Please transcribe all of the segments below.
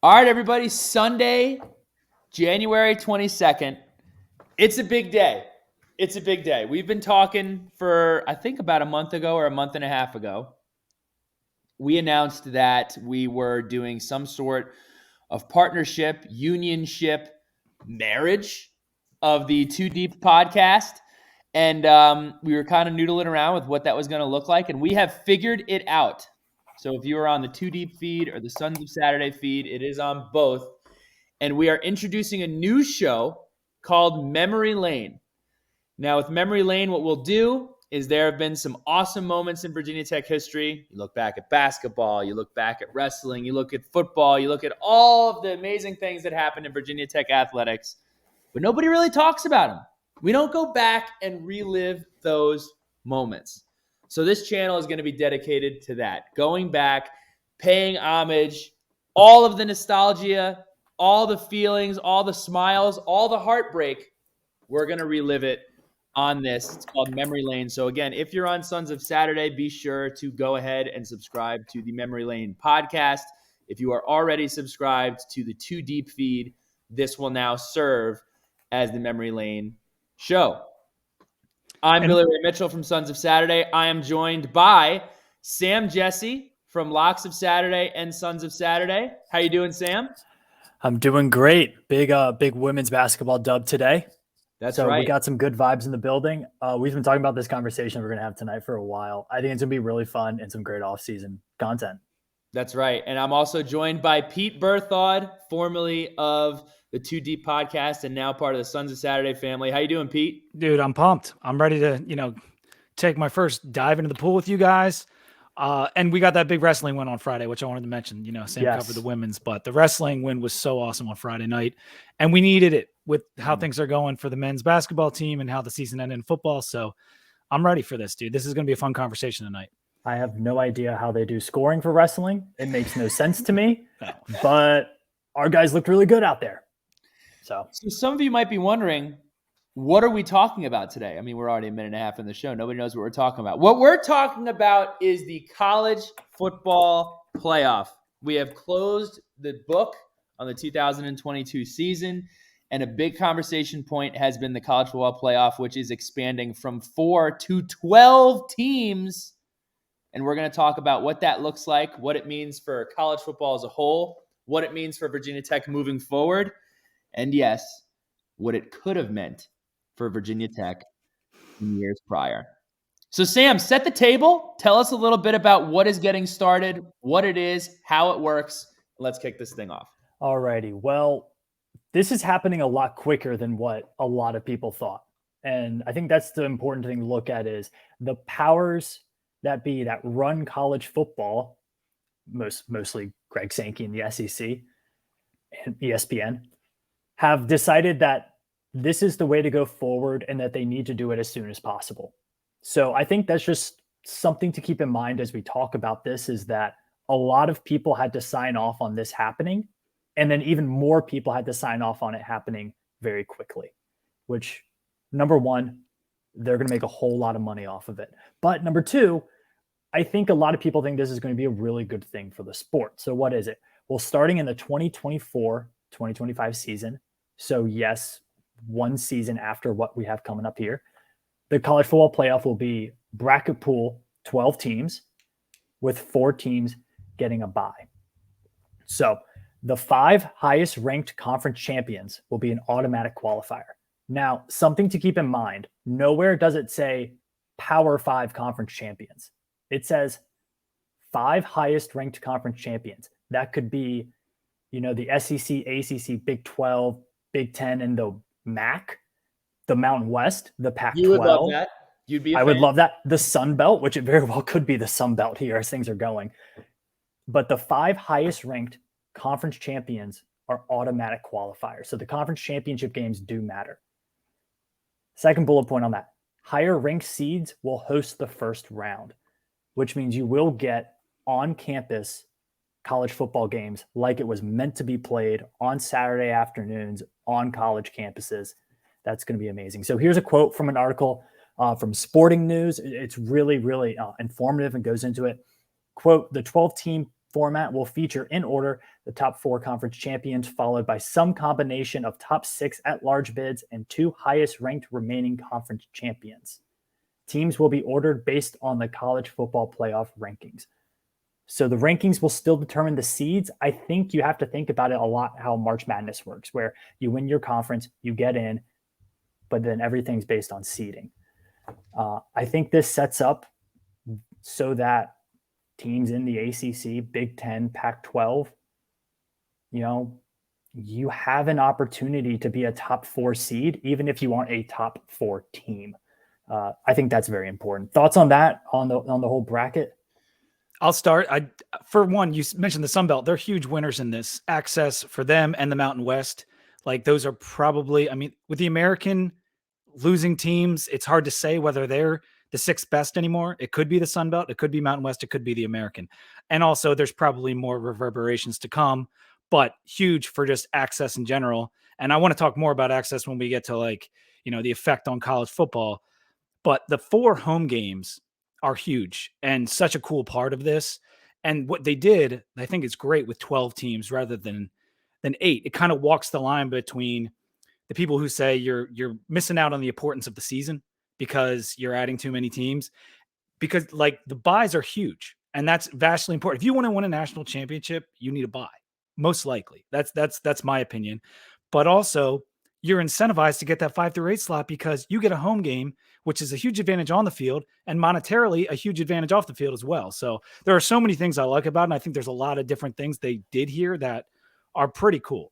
All right, everybody. Sunday, January 22nd. It's a big day. It's a big day. We've been talking for, I think, about a month ago or a month and a half ago. We announced that we were doing some sort of partnership, unionship, marriage of the Too Deep podcast. And we were kind of noodling around with what that was going to look like. And we have figured it out. So if you are on the Too Deep feed or the Sons of Saturday feed, it is on both. And we are introducing a new show called Memory Lane. Now, with Memory Lane, what we'll do is there have been some awesome moments in Virginia Tech history. You look back at basketball, you look back at wrestling, you look at football, you look at all of the amazing things that happened in Virginia Tech athletics, but nobody really talks about them. We don't go back and relive those moments. So this channel is going to be dedicated to that, going back, paying homage, all of the nostalgia, all the feelings, all the smiles, all the heartbreak. We're going to relive it on this. It's called Memory Lane. So again, if you're on Sons of Saturday, be sure to go ahead and subscribe to the Memory Lane podcast. If you are already subscribed to the Too Deep feed, this will now serve as the Memory Lane show. I'm Billy Ray Mitchell from Sons of Saturday. I am joined by Sam Jesse from Locks of Saturday and Sons of Saturday. How you doing, Sam? I'm doing great. Big women's basketball dub today. That's so right. We got some good vibes in the building. We've been talking about this conversation we're going to have tonight for a while. I think it's going to be really fun and some great off-season content. That's right. And I'm also joined by Pete Berthaud, formerly of the Too Deep podcast and now part of the Sons of Saturday family. How you doing, Pete? Dude, I'm pumped. I'm ready to, take my first dive into the pool with you guys. And we got that big wrestling win on Friday, which I wanted to mention. Sam covered the women's, but the wrestling win was so awesome on Friday night. And we needed it with how things are going for the men's basketball team and how the season ended in football. So I'm ready for this, dude. This is going to be a fun conversation tonight. I have no idea how they do scoring for wrestling. It makes no sense to me, but our guys looked really good out there. So some of you might be wondering, what are we talking about today? I mean, we're already a minute and a half in the show. Nobody knows what we're talking about. What we're talking about is the college football playoff. We have closed the book on the 2022 season, and a big conversation point has been the college football playoff, which is expanding from 4 to 12 teams. And we're going to talk about what that looks like, what it means for college football as a whole, what it means for Virginia Tech moving forward, and yes, what it could have meant for Virginia Tech in years prior. So Sam, set the table. Tell us a little bit about what is getting started, what it is, how it works. Let's kick this thing off. All righty. Well, this is happening a lot quicker than what a lot of people thought. And I think that's the important thing to look at is the powers that be that run college football, mostly Greg Sankey and the SEC and ESPN, have decided that this is the way to go forward and that they need to do it as soon as possible. So I think that's just something to keep in mind as we talk about this, is that a lot of people had to sign off on this happening. And then even more people had to sign off on it happening very quickly, which, number one, they're going to make a whole lot of money off of it. But number two, I think a lot of people think this is going to be a really good thing for the sport. So what is it? Well, starting in the 2024-2025 season, so yes, one season after what we have coming up here, the college football playoff will be bracket pool, 12 teams, with 4 teams getting a bye. So the 5 highest ranked conference champions will be an automatic qualifier. Now, something to keep in mind, nowhere does it say Power 5 conference champions. It says 5 highest ranked conference champions. That could be, the SEC, ACC, Big 12, Big 10, and the MAC, the Mountain West, the Pac-12. You would love that. You'd be a fan. Would love that. The Sun Belt, which it very well could be the Sun Belt here as things are going. But the 5 highest ranked conference champions are automatic qualifiers. So the conference championship games do matter. Second bullet point on that, higher ranked seeds will host the first round, which means you will get on-campus college football games like it was meant to be played on Saturday afternoons on college campuses. That's going to be amazing. So here's a quote from an article from Sporting News. It's really, really informative and goes into it. Quote, the 12-team format will feature in order the top 4 conference champions, followed by some combination of top 6 at-large bids and 2 highest-ranked remaining conference champions. Teams will be ordered based on the college football playoff rankings. So the rankings will still determine the seeds. I think you have to think about it a lot how March Madness works, where you win your conference, you get in, but then everything's based on seeding. I think this sets up so that teams in the ACC, Big Ten, Pac-12, you have an opportunity to be a top 4 seed, even if you aren't a top 4 team. I think that's very important. Thoughts on that, on the whole bracket? I'll start. For one, you mentioned the Sun Belt. They're huge winners in this. Access for them and the Mountain West. Like those are probably, with the American losing teams, it's hard to say whether they're the 6th best anymore. It could be the Sun Belt. It could be Mountain West. It could be the American. And also there's probably more reverberations to come, but huge for just access in general. And I want to talk more about access when we get to the effect on college football. But the 4 home games are huge and such a cool part of this. And what they did, I think it's great with 12 teams rather than 8. It kind of walks the line between the people who say you're missing out on the importance of the season because you're adding too many teams, because the buys are huge and that's vastly important. If you want to win a national championship, you need a buy, most likely. That's my opinion. But also you're incentivized to get that 5 through 8 slot because you get a home game, which is a huge advantage on the field and monetarily a huge advantage off the field as well. So there are so many things I like about it. And I think there's a lot of different things they did here that are pretty cool.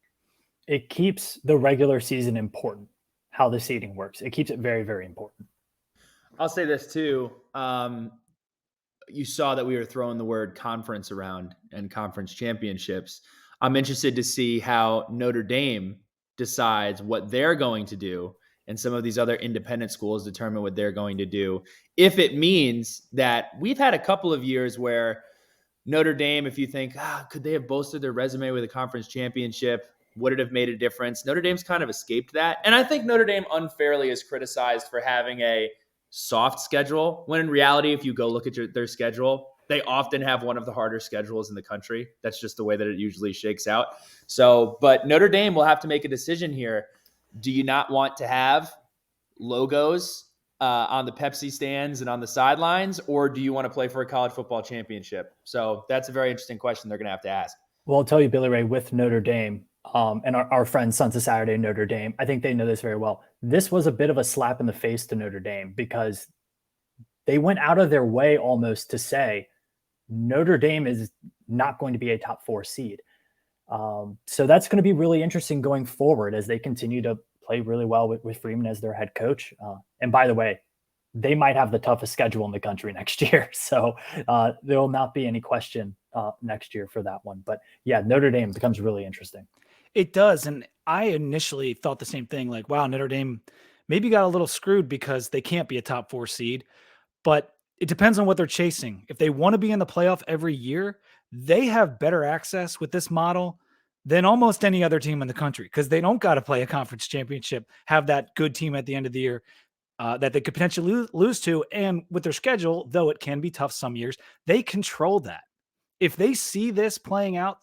It keeps the regular season important, how the seeding works. It keeps it very, very important. I'll say this too. You saw that we were throwing the word conference around and conference championships. I'm interested to see how Notre Dame decides what they're going to do, and some of these other independent schools determine what they're going to do. If it means that we've had a couple of years where Notre Dame, if you think, could they have bolstered their resume with a conference championship? Would it have made a difference? Notre Dame's kind of escaped that. And I think Notre Dame unfairly is criticized for having a soft schedule, when in reality, if you go look at their schedule, they often have one of the harder schedules in the country. That's just the way that it usually shakes out. So, but Notre Dame will have to make a decision here. Do you not want to have logos on the Pepsi stands and on the sidelines, or do you want to play for a college football championship? So that's a very interesting question they're going to have to ask. Well, I'll tell you, Billy Ray, with Notre Dame and our friends Sons of Saturday, Notre Dame, I think they know this very well. This was a bit of a slap in the face to Notre Dame because they went out of their way almost to say Notre Dame is not going to be a top 4 seed. So that's going to be really interesting going forward as they continue to play really well with Freeman as their head coach. And by the way, they might have the toughest schedule in the country next year. So there will not be any question next year for that one. But yeah, Notre Dame becomes really interesting. It does. And I initially thought the same thing, like, wow, Notre Dame maybe got a little screwed because they can't be a top 4 seed. But it depends on what they're chasing. If they want to be in the playoff every year, they have better access with this model than almost any other team in the country, because they don't got to play a conference championship, have that good team at the end of the year that they could potentially lose to. And with their schedule, though it can be tough some years, they control that. If they see this playing out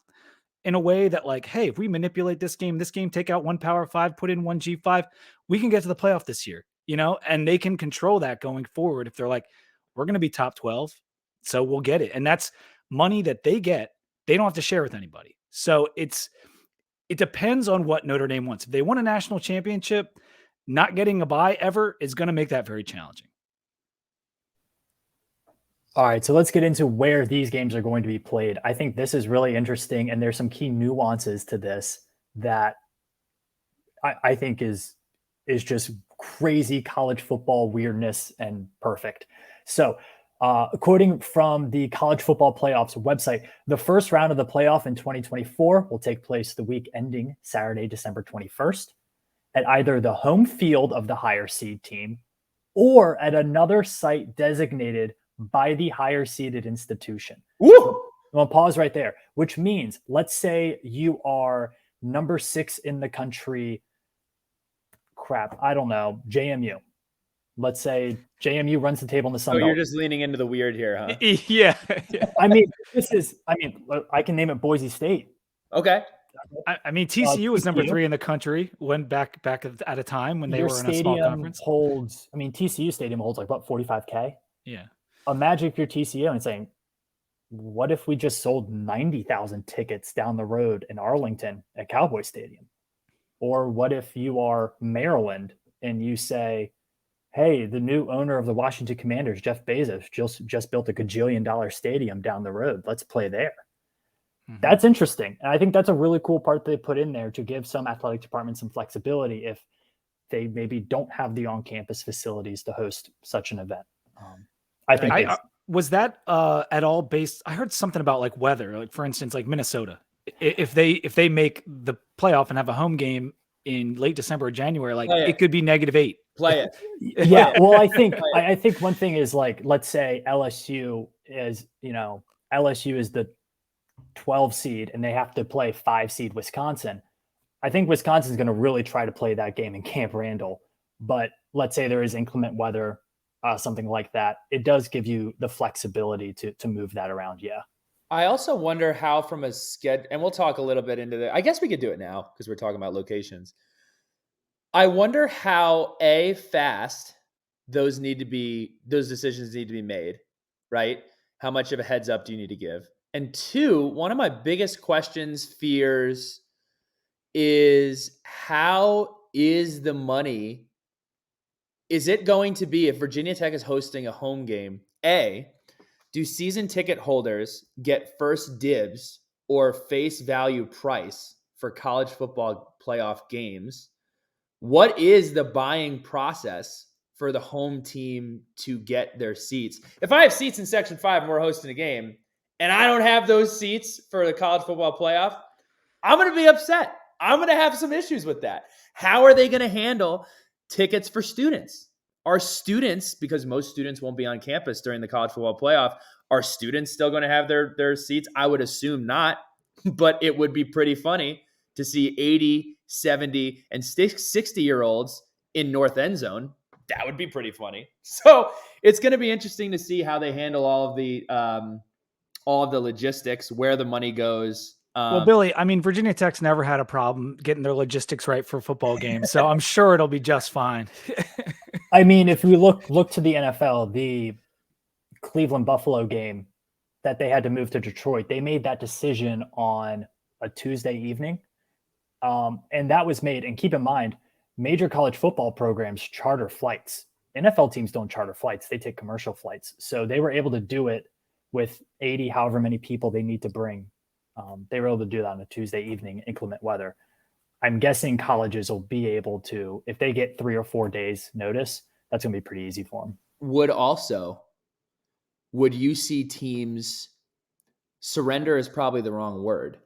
in a way that, like, hey, if we manipulate this game, take out one Power 5, put in one G5, we can get to the playoff this year, and they can control that going forward. If they're like, we're going to be top 12, so we'll get it. And that's money that they get. They don't have to share with anybody. So it depends on what Notre Dame wants. If they want a national championship, not getting a bye ever is going to make that very challenging. All right, so let's get into where these games are going to be played. I think this is really interesting, and there's some key nuances to this that I think is just crazy college football weirdness and perfect. So according from the College Football Playoffs website, the first round of the playoff in 2024 will take place the week ending Saturday, December 21st, at either the home field of the higher seed team or at another site designated by the higher seeded institution. Woo! I'm going to pause right there, which means, let's say you are number 6 in the country. I don't know, JMU. let's say JMU runs the table in the Sun So Belt. you're just leaning into the weird here, huh? Yeah. I mean, I can name it Boise State. Okay. I mean, TCU was number TCU. 3 in the country when back at a time when they Your were in a small stadium conference. holds, TCU stadium holds like about 45K. Yeah. Imagine if you're TCU and saying, what if we just sold 90,000 tickets down the road in Arlington at Cowboy Stadium? Or what if you are Maryland and you say, hey, the new owner of the Washington Commanders, Jeff Bezos, just built a gajillion-dollar stadium down the road. Let's play there. Mhm. That's interesting. And I think that's a really cool part they put in there to give some athletic departments some flexibility if they maybe don't have the on-campus facilities to host such an event. I think was that at all based? I heard something about like weather, like for instance, like Minnesota. If they make the playoff and have a home game in late December or January, like it could be -8. Play it. Yeah. Well, I think one thing is like, let's say LSU is the 12 seed and they have to play 5 seed Wisconsin. I think Wisconsin's going to really try to play that game in Camp Randall. But let's say there is inclement weather, something like that. It does give you the flexibility to move that around. Yeah. I also wonder how from a schedule, and we'll talk a little bit into that. I guess we could do it now because we're talking about locations. I wonder how fast those decisions need to be made, right? How much of a heads up do you need to give? And 2, one of my biggest questions, fears, is how is the money? Is it going to be, if Virginia Tech is hosting a home game, do season ticket holders get first dibs or face value price for college football playoff games? What is the buying process for the home team to get their seats? If I have seats in Section 5 and we're hosting a game and I don't have those seats for the college football playoff, I'm going to be upset. I'm going to have some issues with that. How are they going to handle tickets for students? Are students, because most students won't be on campus during the college football playoff, are students still going to have their seats? I would assume not, but it would be pretty funny to see 80, 70, and 60-year-olds in North End Zone. That would be pretty funny. So it's going to be interesting to see how they handle all of the logistics, where the money goes. Well, Billy, I mean, Virginia Tech's never had a problem getting their logistics right for football games, so I'm sure it'll be just fine. I mean, if we look to the NFL, the Cleveland Buffalo game that they had to move to Detroit, they made that decision on a Tuesday evening. And that was made, and keep in mind, major college football programs charter flights. NFL teams don't charter flights. They take commercial flights. So they were able to do it with 80, however many people they need to bring. They were able to do that on a Tuesday evening, inclement weather. I'm guessing colleges will be able to, if they get 3 or 4 days notice, that's going to be pretty easy for them. Would you see teams surrender is probably the wrong word,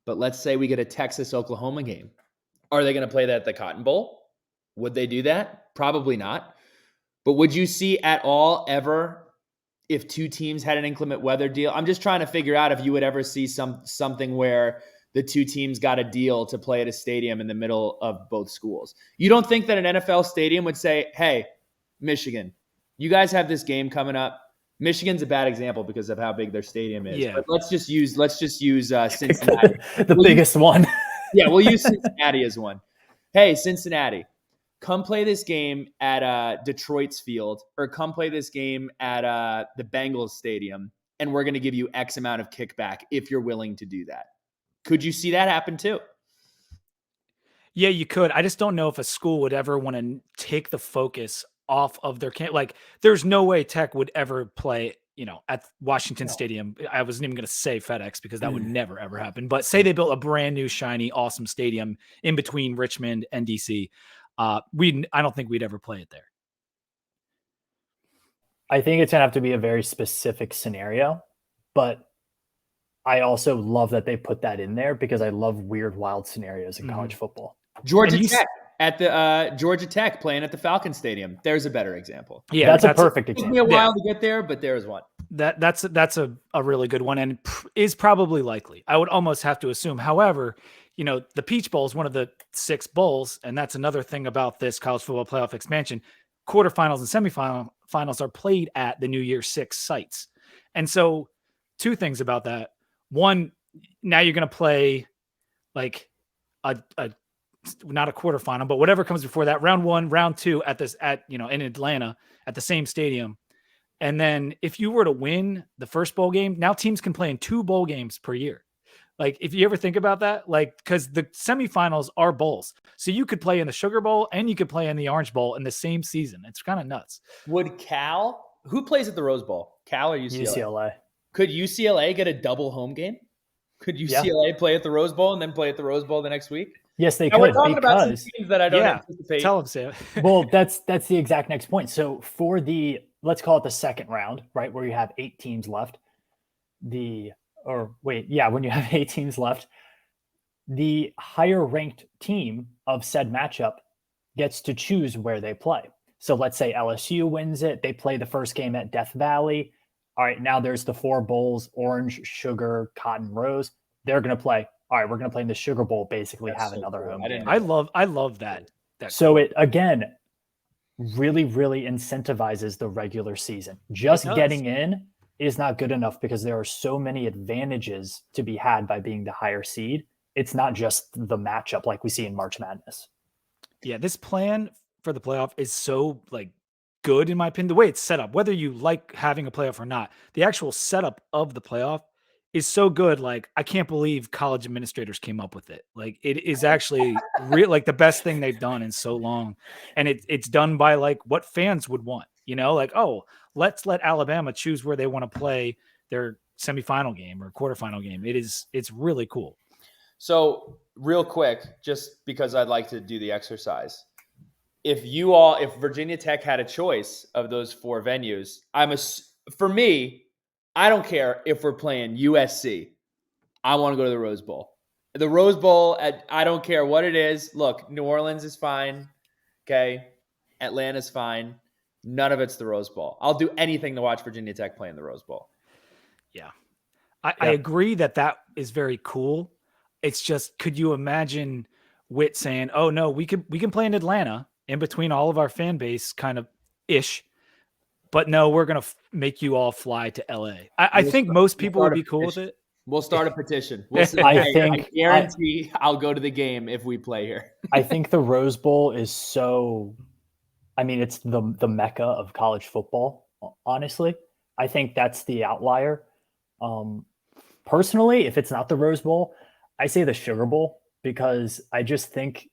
but let's say we get a Texas-Oklahoma game. Are they going to play that at the Cotton Bowl? Would they do that? Probably not. But would you see at all ever if 2 teams had an inclement weather deal? I'm just trying to figure out if you would ever see something where the 2 teams got a deal to play at a stadium in the middle of both schools. You don't think that an NFL stadium would say, hey, Michigan, you guys have this game coming up. Michigan's a bad example because of how big their stadium is. Yeah. But let's just use Cincinnati. the biggest one. Yeah, we'll use Cincinnati as one. Hey, Cincinnati, come play this game at Detroit's field, or come play this game at the Bengals stadium, and we're going to give you X amount of kickback if you're willing to do that. Could you see that happen too? Yeah, you could. I just don't know if a school would ever want to take the focus off of their camp. Like, there's no way Tech would ever play, at Washington Stadium. I wasn't even going to say FedEx because that would never, ever happen. But say they built a brand new, shiny, awesome stadium in between Richmond and DC. I don't think we'd ever play it there. I think it's going to have to be a very specific scenario, but I also love that they put that in there because I love weird, wild scenarios in college football. Georgia Tech at the Georgia Tech playing at the Falcon Stadium. There's a better example. Yeah, that's a perfect example. It took me a while to get there, but there's one. That's a really good one and is probably likely. I would almost have to assume. However, the Peach Bowl is one of the 6 bowls, and that's another thing about this college football playoff expansion. quarterfinals and semifinals are played at the New Year's Six sites. And so 2 things about that. One, now you're going to play like a not a quarterfinal, but whatever comes before that, round 1, round 2 in Atlanta at the same stadium. And then if you were to win the first bowl game, now teams can play in 2 bowl games per year. Like, if you ever think about that, like, because the semifinals are bowls. So you could play in the Sugar Bowl and you could play in the Orange Bowl in the same season. It's kind of nuts. Would who plays at the Rose Bowl? Cal or UCLA? UCLA. Could UCLA get a double home game? Could UCLA play at the Rose Bowl and then play at the Rose Bowl the next week? Yes, they Now, could. we're talking about some teams that I don't anticipate. Tell them, Sam. Well, that's the exact next point. So for let's call it the second round, right, where you have 8 teams left, when you have 8 teams left, the higher ranked team of said matchup gets to choose where they play. So let's say LSU wins it. They play the first game at Death Valley. All right, now there's the 4 bowls: Orange, Sugar, Cotton, Rose. They're going to play. All right, we're going to play in the Sugar Bowl, basically have another home game. I love that. So it, again, really, really incentivizes the regular season. Just getting in is not good enough because there are so many advantages to be had by being the higher seed. It's not just the matchup like we see in March Madness. Yeah, this plan for the playoff is so good in my opinion. The way it's set up, whether you like having a playoff or not, the actual setup of the playoff is so good. Like, I can't believe college administrators came up with it. Like, it is actually the best thing they've done in so long. And it's done by what fans would want, let's let Alabama choose where they want to play their semifinal game or quarterfinal game. It's really cool. So real quick, just because I'd like to do the exercise. If Virginia Tech had a choice of those 4 venues, for me, I don't care if we're playing USC. I want to go to the Rose Bowl. The Rose Bowl, I don't care what it is. Look, New Orleans is fine. Okay. Atlanta's fine. None of it's the Rose Bowl. I'll do anything to watch Virginia Tech play in the Rose Bowl. Yeah. I agree that is very cool. It's just, could you imagine Witt saying, oh no, we can play in Atlanta in between all of our fan base kind of ish. But no, we're going to make you all fly to LA. I think most people would be cool with it. We'll start a petition. I guarantee I'll go to the game if we play here. I think the Rose Bowl is it's the mecca of college football, honestly. I think that's the outlier. Personally, if it's not the Rose Bowl, I say the Sugar Bowl, because I just think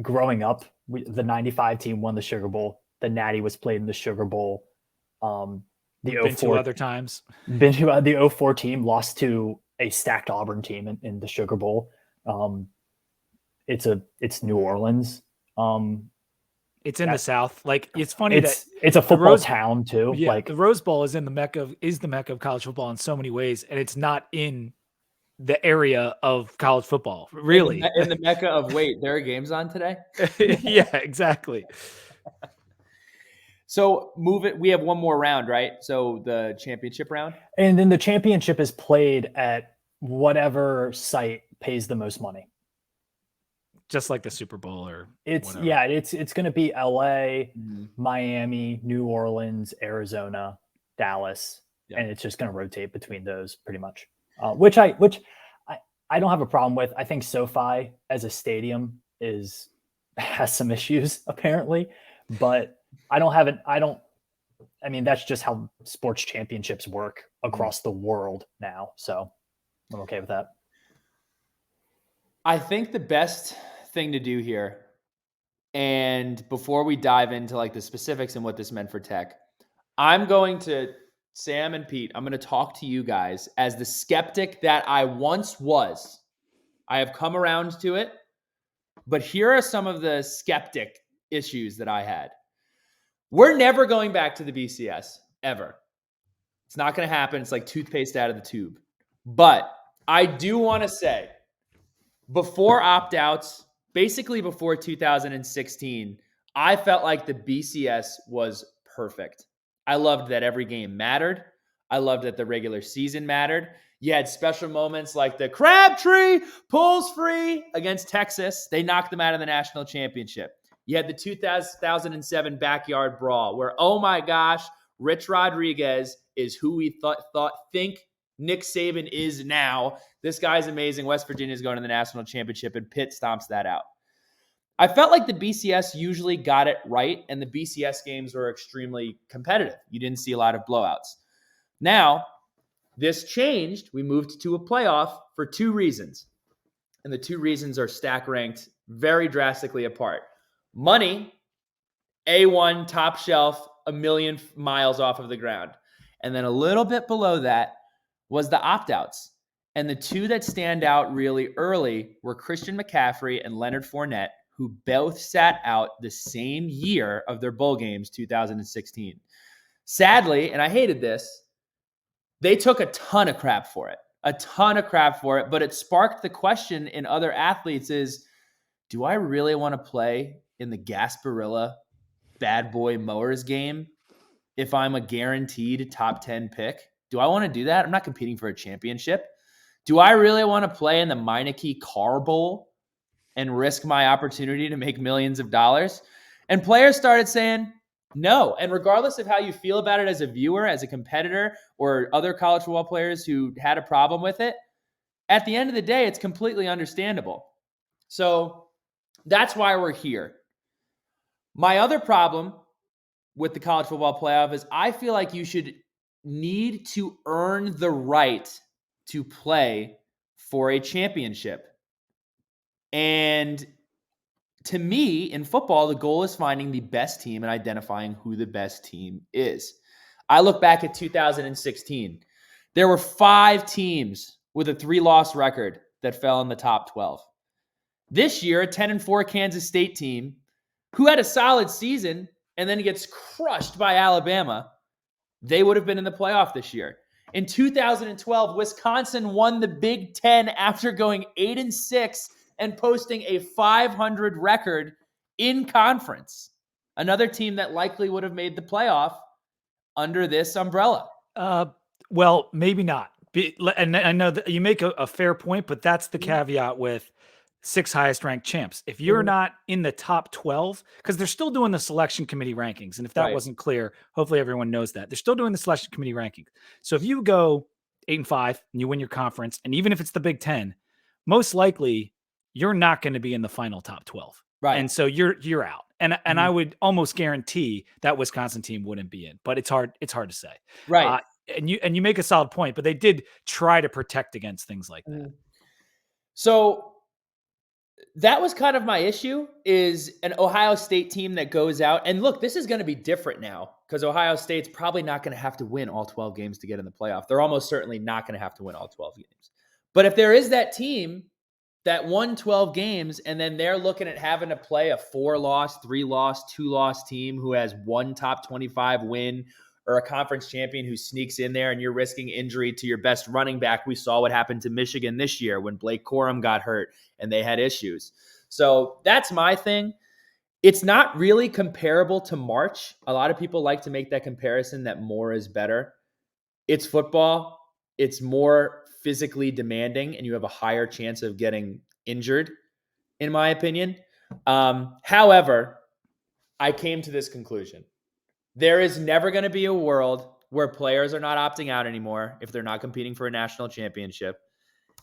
growing up, the 95 team won the Sugar Bowl. The Natty was played in the Sugar Bowl. The 04 other times. The 04 team lost to a stacked Auburn team in the Sugar Bowl. It's New Orleans. It's in the South. It's funny it's a football town too. Yeah, the Rose Bowl is the mecca of college football in so many ways, and it's not in the area of college football, really. In the mecca of there are games on today. Yeah, exactly. So we have one more round, right? So the championship round? And then the championship is played at whatever site pays the most money. Just like the Super Bowl or it's going to be LA, Miami, New Orleans, Arizona, Dallas, and it's just going to rotate between those pretty much. Which I don't have a problem with. I think SoFi as a stadium has some issues apparently, but that's just how sports championships work across the world now. So I'm okay with that. I think the best thing to do here, and before we dive into the specifics and what this meant for Tech, Sam and Pete, I'm going to talk to you guys as the skeptic that I once was. I have come around to it, but here are some of the skeptic issues that I had. We're never going back to the BCS, ever. It's not going to happen. It's like toothpaste out of the tube. But I do want to say, before opt-outs, basically before 2016, I felt like the BCS was perfect. I loved that every game mattered. I loved that the regular season mattered. You had special moments like the Crabtree pulls free against Texas. They knocked them out of the national championship. You had the 2007 backyard brawl where, oh my gosh, Rich Rodriguez is who we think Nick Saban is now. This guy's amazing. West Virginia's going to the national championship, and Pitt stomps that out. I felt like the BCS usually got it right, and the BCS games were extremely competitive. You didn't see a lot of blowouts. Now, this changed. We moved to a playoff for 2 reasons. And the 2 reasons are stack ranked very drastically apart. Money, A1, top shelf, a million miles off of the ground. And then a little bit below that was the opt-outs. And the 2 that stand out really early were Christian McCaffrey and Leonard Fournette, who both sat out the same year of their bowl games, 2016. Sadly, and I hated this, they took a ton of crap for it. But it sparked the question in other athletes is, do I really want to play in the Gasparilla Bad Boy Mowers game if I'm a guaranteed top 10 pick? Do I want to do that? I'm not competing for a championship. Do I really want to play in the Meineke Car Bowl and risk my opportunity to make millions of dollars? And players started saying no. And regardless of how you feel about it as a viewer, as a competitor, or other college football players who had a problem with it, at the end of the day, it's completely understandable. So that's why we're here. My other problem with the college football playoff is I feel like you should need to earn the right to play for a championship. And to me, in football, the goal is finding the best team and identifying who the best team is. I look back at 2016. There were 5 teams with a 3-loss record that fell in the top 12. This year, a 10-4 Kansas State team who had a solid season and then gets crushed by Alabama, they would have been in the playoff this year. In 2012, Wisconsin won the Big Ten after going 8-6 and posting a 500 record in conference. Another team that likely would have made the playoff under this umbrella. Well, maybe not. And I know that you make a fair point, but that's the caveat with 6 highest ranked champs. If you're not in the top 12, because they're still doing the selection committee rankings. And if that wasn't clear, hopefully everyone knows that. They're still doing the selection committee rankings. So if you go 8-5 and you win your conference, and even if it's the Big Ten, most likely you're not going to be in the final top 12. Right. And so you're out. And I would almost guarantee that Wisconsin team wouldn't be in, but it's hard to say. Right. And you make a solid point, but they did try to protect against things like that. So that was kind of my issue, is an Ohio State team that goes out. And look, this is going to be different now because Ohio State's probably not going to have to win all 12 games to get in the playoff. They're almost certainly not going to have to win all 12 games. But if there is that team that won 12 games and then they're looking at having to play a 4-loss, 3-loss, 2-loss team who has one top 25 win, or a conference champion who sneaks in there and you're risking injury to your best running back. We saw what happened to Michigan this year when Blake Corum got hurt and they had issues. So that's my thing. It's not really comparable to March. A lot of people like to make that comparison that more is better. It's football. It's more physically demanding and you have a higher chance of getting injured, in my opinion. However, I came to this conclusion. There is never going to be a world where players are not opting out anymore if they're not competing for a national championship.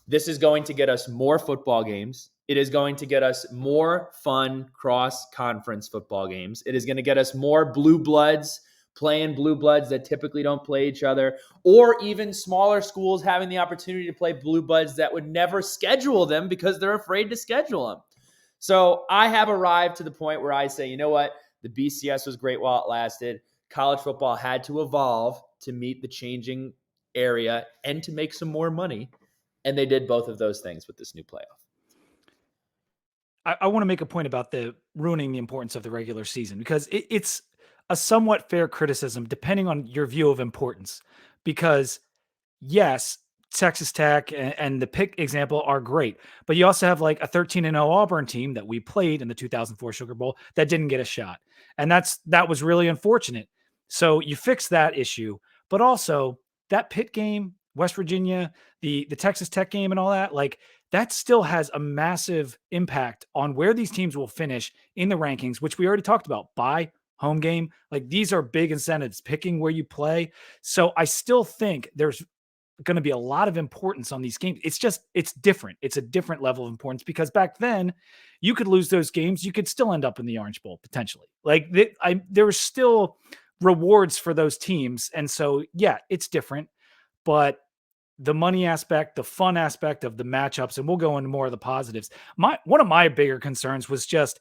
This is going to get us more football games. It is going to get us more fun cross-conference football games. It is going to get us more blue bloods playing blue bloods that typically don't play each other, or even smaller schools having the opportunity to play blue bloods that would never schedule them because they're afraid to schedule them. So I have arrived to the point where I say, you know what? The BCS was great while it lasted. College football had to evolve to meet the changing area and to make some more money. And they did both of those things with this new playoff. I want to make a point about the ruining the importance of the regular season, because it's a somewhat fair criticism depending on your view of importance. Because yes, Texas Tech and the Pitt example are great, but you also have like a 13-0 Auburn team that we played in the 2004 Sugar Bowl that didn't get a shot. And that was really unfortunate. So you fix that issue, but also that Pitt game West Virginia, the Texas Tech game and all that, like that still has a massive impact on where these teams will finish in the rankings, which we already talked about. By home game, like these are big incentives, picking where you play. So I still think there's going to be a lot of importance on these games. It's different. It's a different level of importance because back then you could lose those games. You could still end up in the Orange Bowl potentially. Like there were still rewards for those teams. And so, yeah, it's different, but the money aspect, the fun aspect of the matchups, and we'll go into more of the positives. One of my bigger concerns was just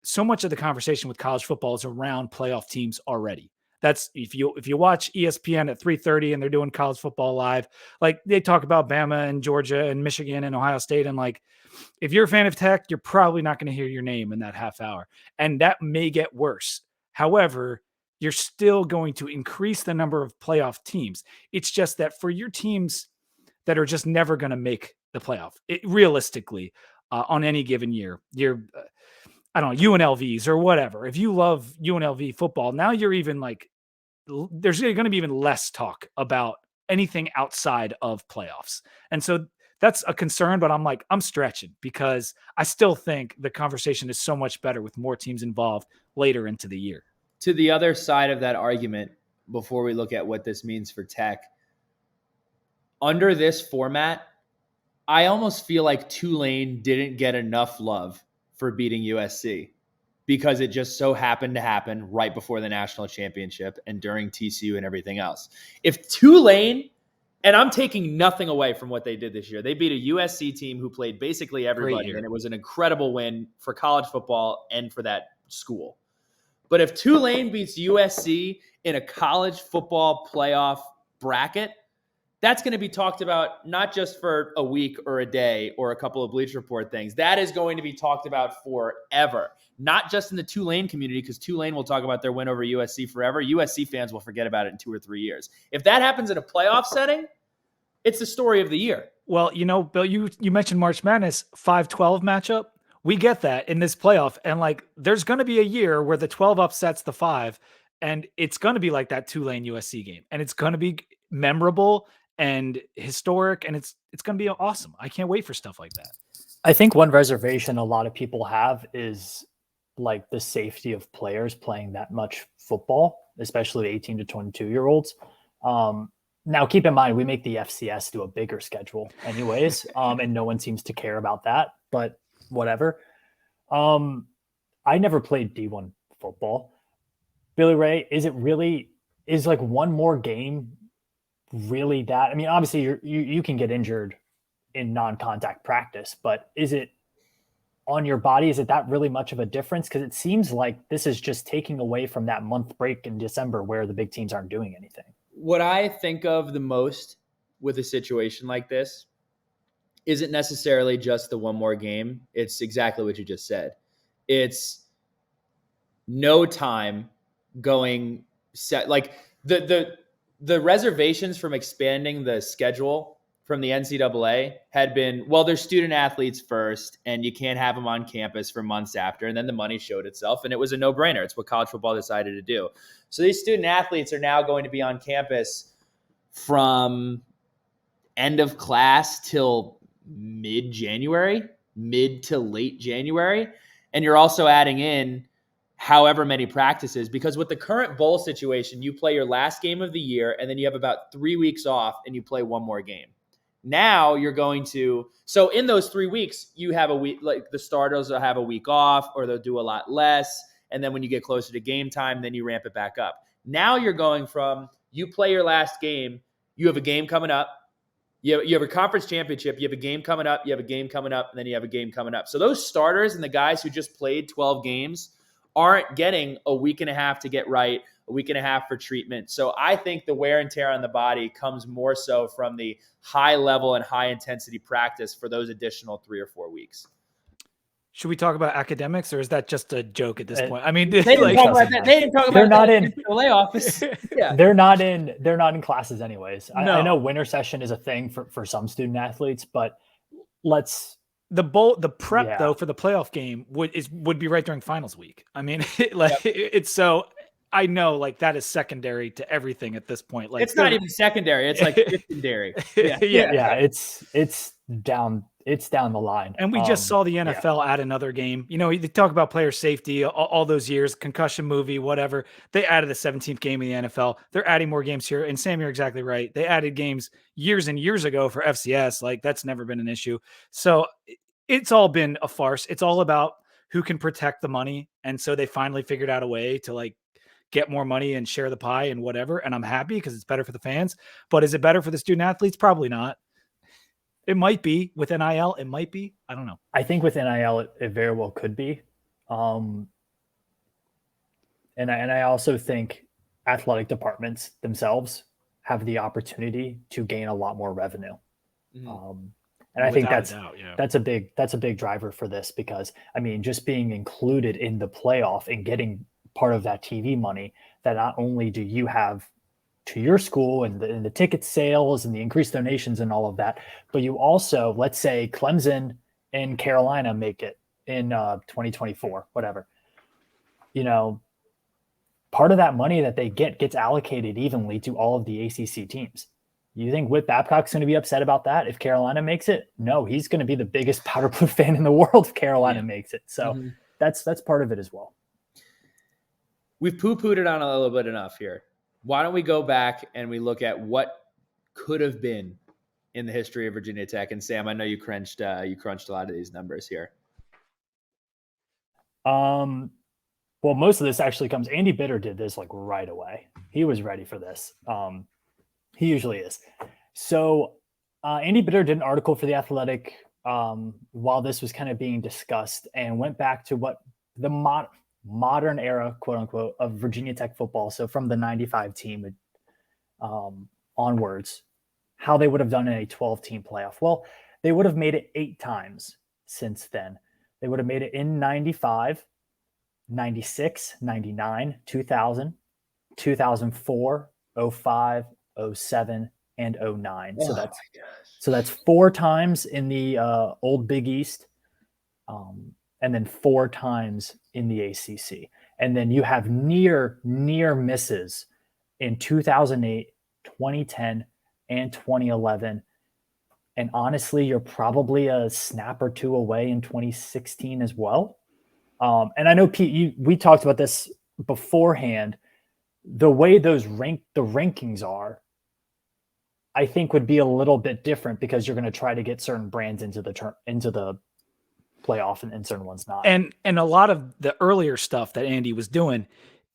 so much of the conversation with college football is around playoff teams already. That's if you watch ESPN at 3:30 and they're doing college football live, like they talk about Bama and Georgia and Michigan and Ohio State. And like, if you're a fan of Tech, you're probably not going to hear your name in that half hour. And that may get worse. However, you're still going to increase the number of playoff teams. It's just that for your teams that are just never going to make the playoff, realistically, on any given year, I don't know, UNLVs or whatever. If you love UNLV football, now you're even like, there's going to be even less talk about anything outside of playoffs. And so that's a concern, but I'm stretching because I still think the conversation is so much better with more teams involved later into the year. To the other side of that argument, before we look at what this means for Tech, under this format, I almost feel like Tulane didn't get enough love for beating USC because it just so happened to happen right before the national championship and during TCU and everything else. If Tulane, and I'm taking nothing away from what they did this year, they beat a USC team who played basically everybody, and it was an incredible win for college football and for that school. But if Tulane beats USC in a college football playoff bracket, that's going to be talked about not just for a week or a day or a couple of Bleacher Report things. That is going to be talked about forever, not just in the Tulane community, because Tulane will talk about their win over USC forever. USC fans will forget about it in 2 or 3 years. If that happens in a playoff setting, it's the story of the year. Well, Bill, you mentioned March Madness 5-12 matchup. We get that in this playoff. And like, there's going to be a year where the 12 upsets the 5, and it's going to be like that Tulane USC game. And it's going to be memorable and historic, and it's going to be awesome. I can't wait for stuff like that. I think one reservation a lot of people have is like the safety of players playing that much football, especially 18 to 22-year-olds. Now, keep in mind, we make the FCS do a bigger schedule anyways, and no one seems to care about that, but whatever. I never played D1 football. Billy Ray, is like one more game really that? I mean, obviously you can get injured in non-contact practice, but is it on your body? Is it that really much of a difference? Because it seems like this is just taking away from that month break in December where the big teams aren't doing anything. What I think of the most with a situation like this isn't necessarily just the one more game. It's exactly what you just said. It's no time going set. Like the reservations from expanding the schedule from the NCAA had been, well, they're student athletes first, and you can't have them on campus for months after. And then the money showed itself, and it was a no-brainer. It's what college football decided to do. So these student athletes are now going to be on campus from end of class till mid-January, mid to late January. And you're also adding in however many practices, because with the current bowl situation, you play your last game of the year, and then you have about 3 weeks off, and you play one more game. Now you're going to, so in those 3 weeks, you have a week, like the starters will have a week off, or they'll do a lot less. And then when you get closer to game time, then you ramp it back up. Now you're going from, you play your last game, you have a game coming up, you have a conference championship, you have a game coming up, you have a game coming up, and then you have a game coming up. So those starters and the guys who just played 12 games aren't getting a week and a half to get right, a week and a half for treatment. So I think the wear and tear on the body comes more so from the high level and high intensity practice for those additional 3 or 4 weeks. Should we talk about academics, or is that just a joke at this point? I mean, they didn't talk about that. They didn't talk about they're not in the layoffs. Yeah. They're not in classes anyways. No. I know winter session is a thing for some student athletes, but the prep though for the playoff game would be right during finals week. I mean, it's so I know, like, that is secondary to everything at this point. Like, it's not even secondary. It's like secondary. Yeah. Yeah, it's down the line. And we just saw the NFL add another game. You know, they talk about player safety all those years, concussion movie, whatever. They added a 17th game in the NFL. They're adding more games here. And Sam, you're exactly right. They added games years and years ago for FCS. Like, that's never been an issue. So it's all been a farce. It's all about who can protect the money. And so they finally figured out a way to, like, get more money and share the pie and whatever. And I'm happy because it's better for the fans. But is it better for the student athletes? Probably not. It might be with NIL. It might be. I don't know. I think with NIL, it very well could be. And I also think athletic departments themselves have the opportunity to gain a lot more revenue. Mm-hmm. And I think that's a big driver for this, because I mean, just being included in the playoff and getting part of that TV money, that not only do you have to your school and the ticket sales and the increased donations and all of that, but you also, let's say Clemson and Carolina make it in 2024, whatever, you know, part of that money that they gets allocated evenly to all of the ACC teams. You think Whit Babcock's going to be upset about that if Carolina makes it? No, he's going to be the biggest powder blue fan in the world if Carolina makes it. So that's part of it as well. We've poo-pooed it on a little bit enough here. Why don't we go back and we look at what could have been in the history of Virginia Tech? And Sam, I know you crunched a lot of these numbers here. Well, most of this actually comes. Andy Bitter did this like right away. He was ready for this. He usually is. So Andy Bitter did an article for The Athletic while this was kind of being discussed, and went back to what the modern era, quote unquote, of Virginia Tech football. So from the 95 team onwards, how they would have done in a 12-team playoff. Well, they would have made it 8 times since then. They would have made it in 95, 96, 99, 2000, 2004, 05, 07, and 09. So that's 4 times in the old Big East. And then 4 times in the ACC. And then you have near misses in 2008, 2010, and 2011. And honestly, you're probably a snap or 2 away in 2016 as well. And I know, Pete, we talked about this beforehand. The way those the rankings are, I think would be a little bit different, because you're going to try to get certain brands into the playoff and certain ones not. And a lot of the earlier stuff that Andy was doing,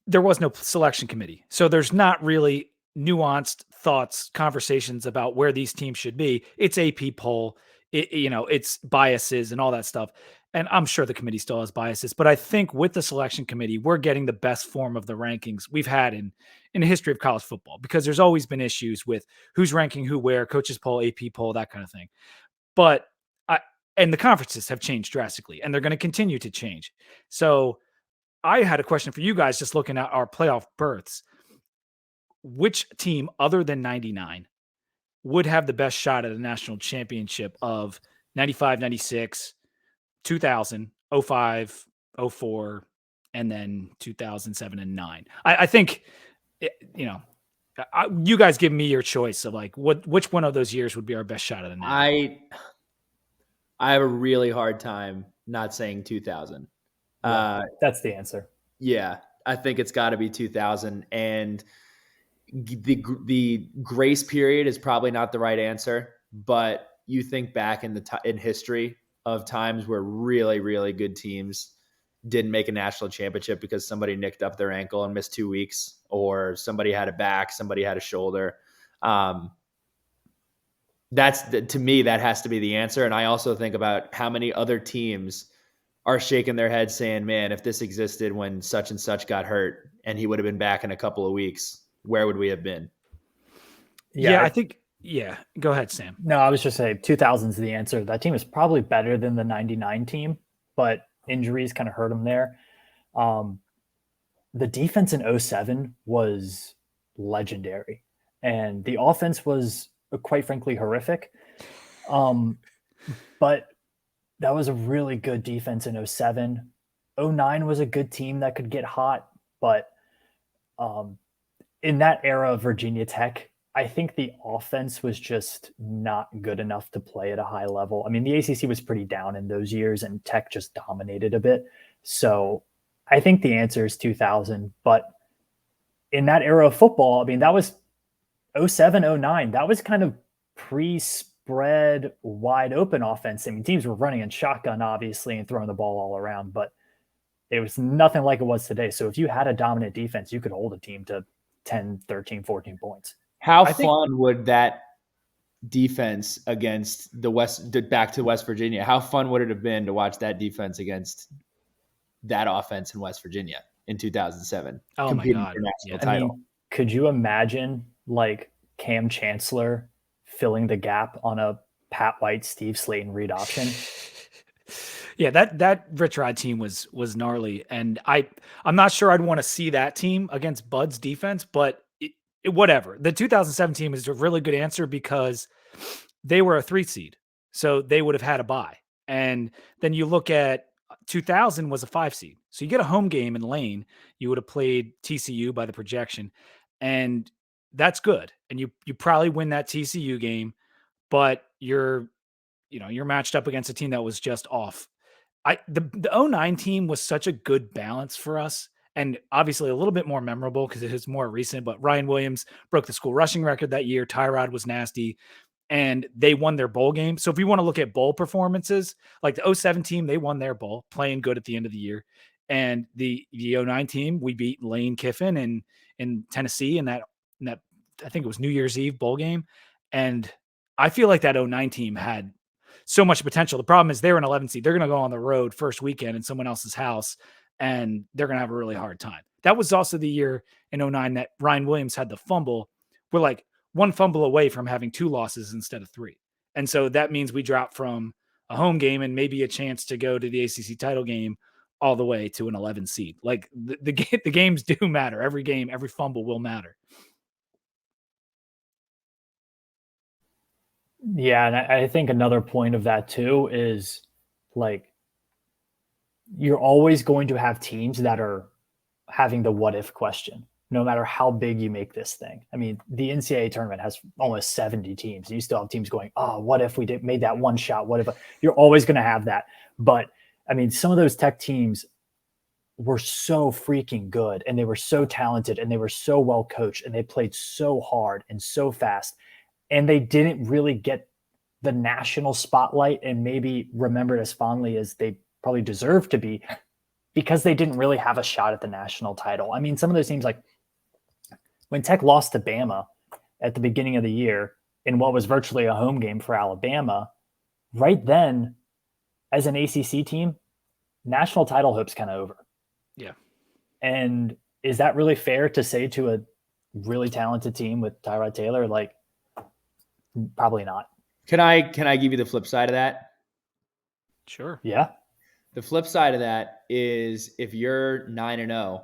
there was no selection committee. So there's not really nuanced thoughts, conversations about where these teams should be. It's AP poll, it's biases and all that stuff. And I'm sure the committee still has biases, but I think with the selection committee, we're getting the best form of the rankings we've had in the history of college football, because there's always been issues with who's ranking who where, coaches poll, AP poll, that kind of thing. But and the conferences have changed drastically, and they're going to continue to change. So I had a question for you guys, just looking at our playoff berths. Which team other than 99 would have the best shot at a national championship of 95, 96, 2000, 05, 04, and then 2007 and 9? I think, you guys give me your choice of like which one of those years would be our best shot at a national. I have a really hard time not saying 2000. That's the answer. Yeah, I think it's got to be 2000. And the grace period is probably not the right answer, but you think back in history of times where really, really good teams didn't make a national championship because somebody nicked up their ankle and missed 2 weeks, or somebody had a back, somebody had a shoulder. To me, that has to be the answer. And I also think about how many other teams are shaking their heads saying, man, if this existed when such and such got hurt and he would have been back in a couple of weeks, where would we have been? I think, go ahead, Sam. No, I was just saying 2000 is the answer. That team is probably better than the 99 team, but injuries kind of hurt them there. The defense in 07 was legendary, and the offense was quite frankly horrific. But that was a really good defense in 07. 09 was a good team that could get hot, but In that era of Virginia Tech, I think the offense was just not good enough to play at a high level. I mean, the ACC was pretty down in those years, and Tech just dominated a bit. So I think the answer is 2000. But in that era of football, I mean, that was 07, 09. That was kind of pre-spread, wide open offense. I mean, teams were running in shotgun, obviously, and throwing the ball all around, but it was nothing like it was today. So if you had a dominant defense, you could hold a team to 10, 13, 14 points. How fun would that defense against back to West Virginia, how fun would it have been to watch that defense against that offense in West Virginia in 2007? Oh my God. For national title. I mean, could you imagine like Cam Chancellor filling the gap on a Pat White, Steve Slayton read option? Yeah, that Rich Rod team was gnarly, and I'm not sure I'd want to see that team against Bud's defense, but whatever. The 2007 team is a really good answer because they were a 3 seed, so they would have had a bye. And then you look at 2000 was a 5 seed, so you get a home game in Lane. You would have played TCU by the projection, and that's good. And you probably win that TCU game, but you're matched up against a team that was just off. The 09 team was such a good balance for us, and obviously a little bit more memorable because it is more recent, but Ryan Williams broke the school rushing record that year. Tyrod was nasty, and they won their bowl game. So if we want to look at bowl performances, like the 07 team, they won their bowl, playing good at the end of the year. And the 09 team, we beat Lane Kiffin in Tennessee in that I think it was New Year's Eve bowl game. And I feel like that 09 team had so much potential. The problem is they're an 11 seed. They're going to go on the road first weekend in someone else's house, and they're going to have a really hard time. That was also the year in 09 that Ryan Williams had the fumble. We're like one fumble away from having 2 losses instead of 3. And so that means we drop from a home game and maybe a chance to go to the ACC title game all the way to an 11 seed. Like the games do matter. Every game, every fumble will matter. Yeah, and I think another point of that too is like you're always going to have teams that are having the what if question, no matter how big you make this thing. I mean, the NCAA tournament has almost 70 teams. And you still have teams going, oh, what if we made that one shot? What if? You're always going to have that. But I mean, some of those Tech teams were so freaking good, and they were so talented, and they were so well coached, and they played so hard and so fast. And they didn't really get the national spotlight and maybe remembered as fondly as they probably deserve to be because they didn't really have a shot at the national title. I mean, some of those teams, like when Tech lost to Bama at the beginning of the year in what was virtually a home game for Alabama, right then, as an ACC team, national title hope's kind of over. Yeah. And is that really fair to say to a really talented team with Tyrod Taylor? Like, probably not. Can I give you the flip side of that? Sure. Yeah. The flip side of that is if you're 9-0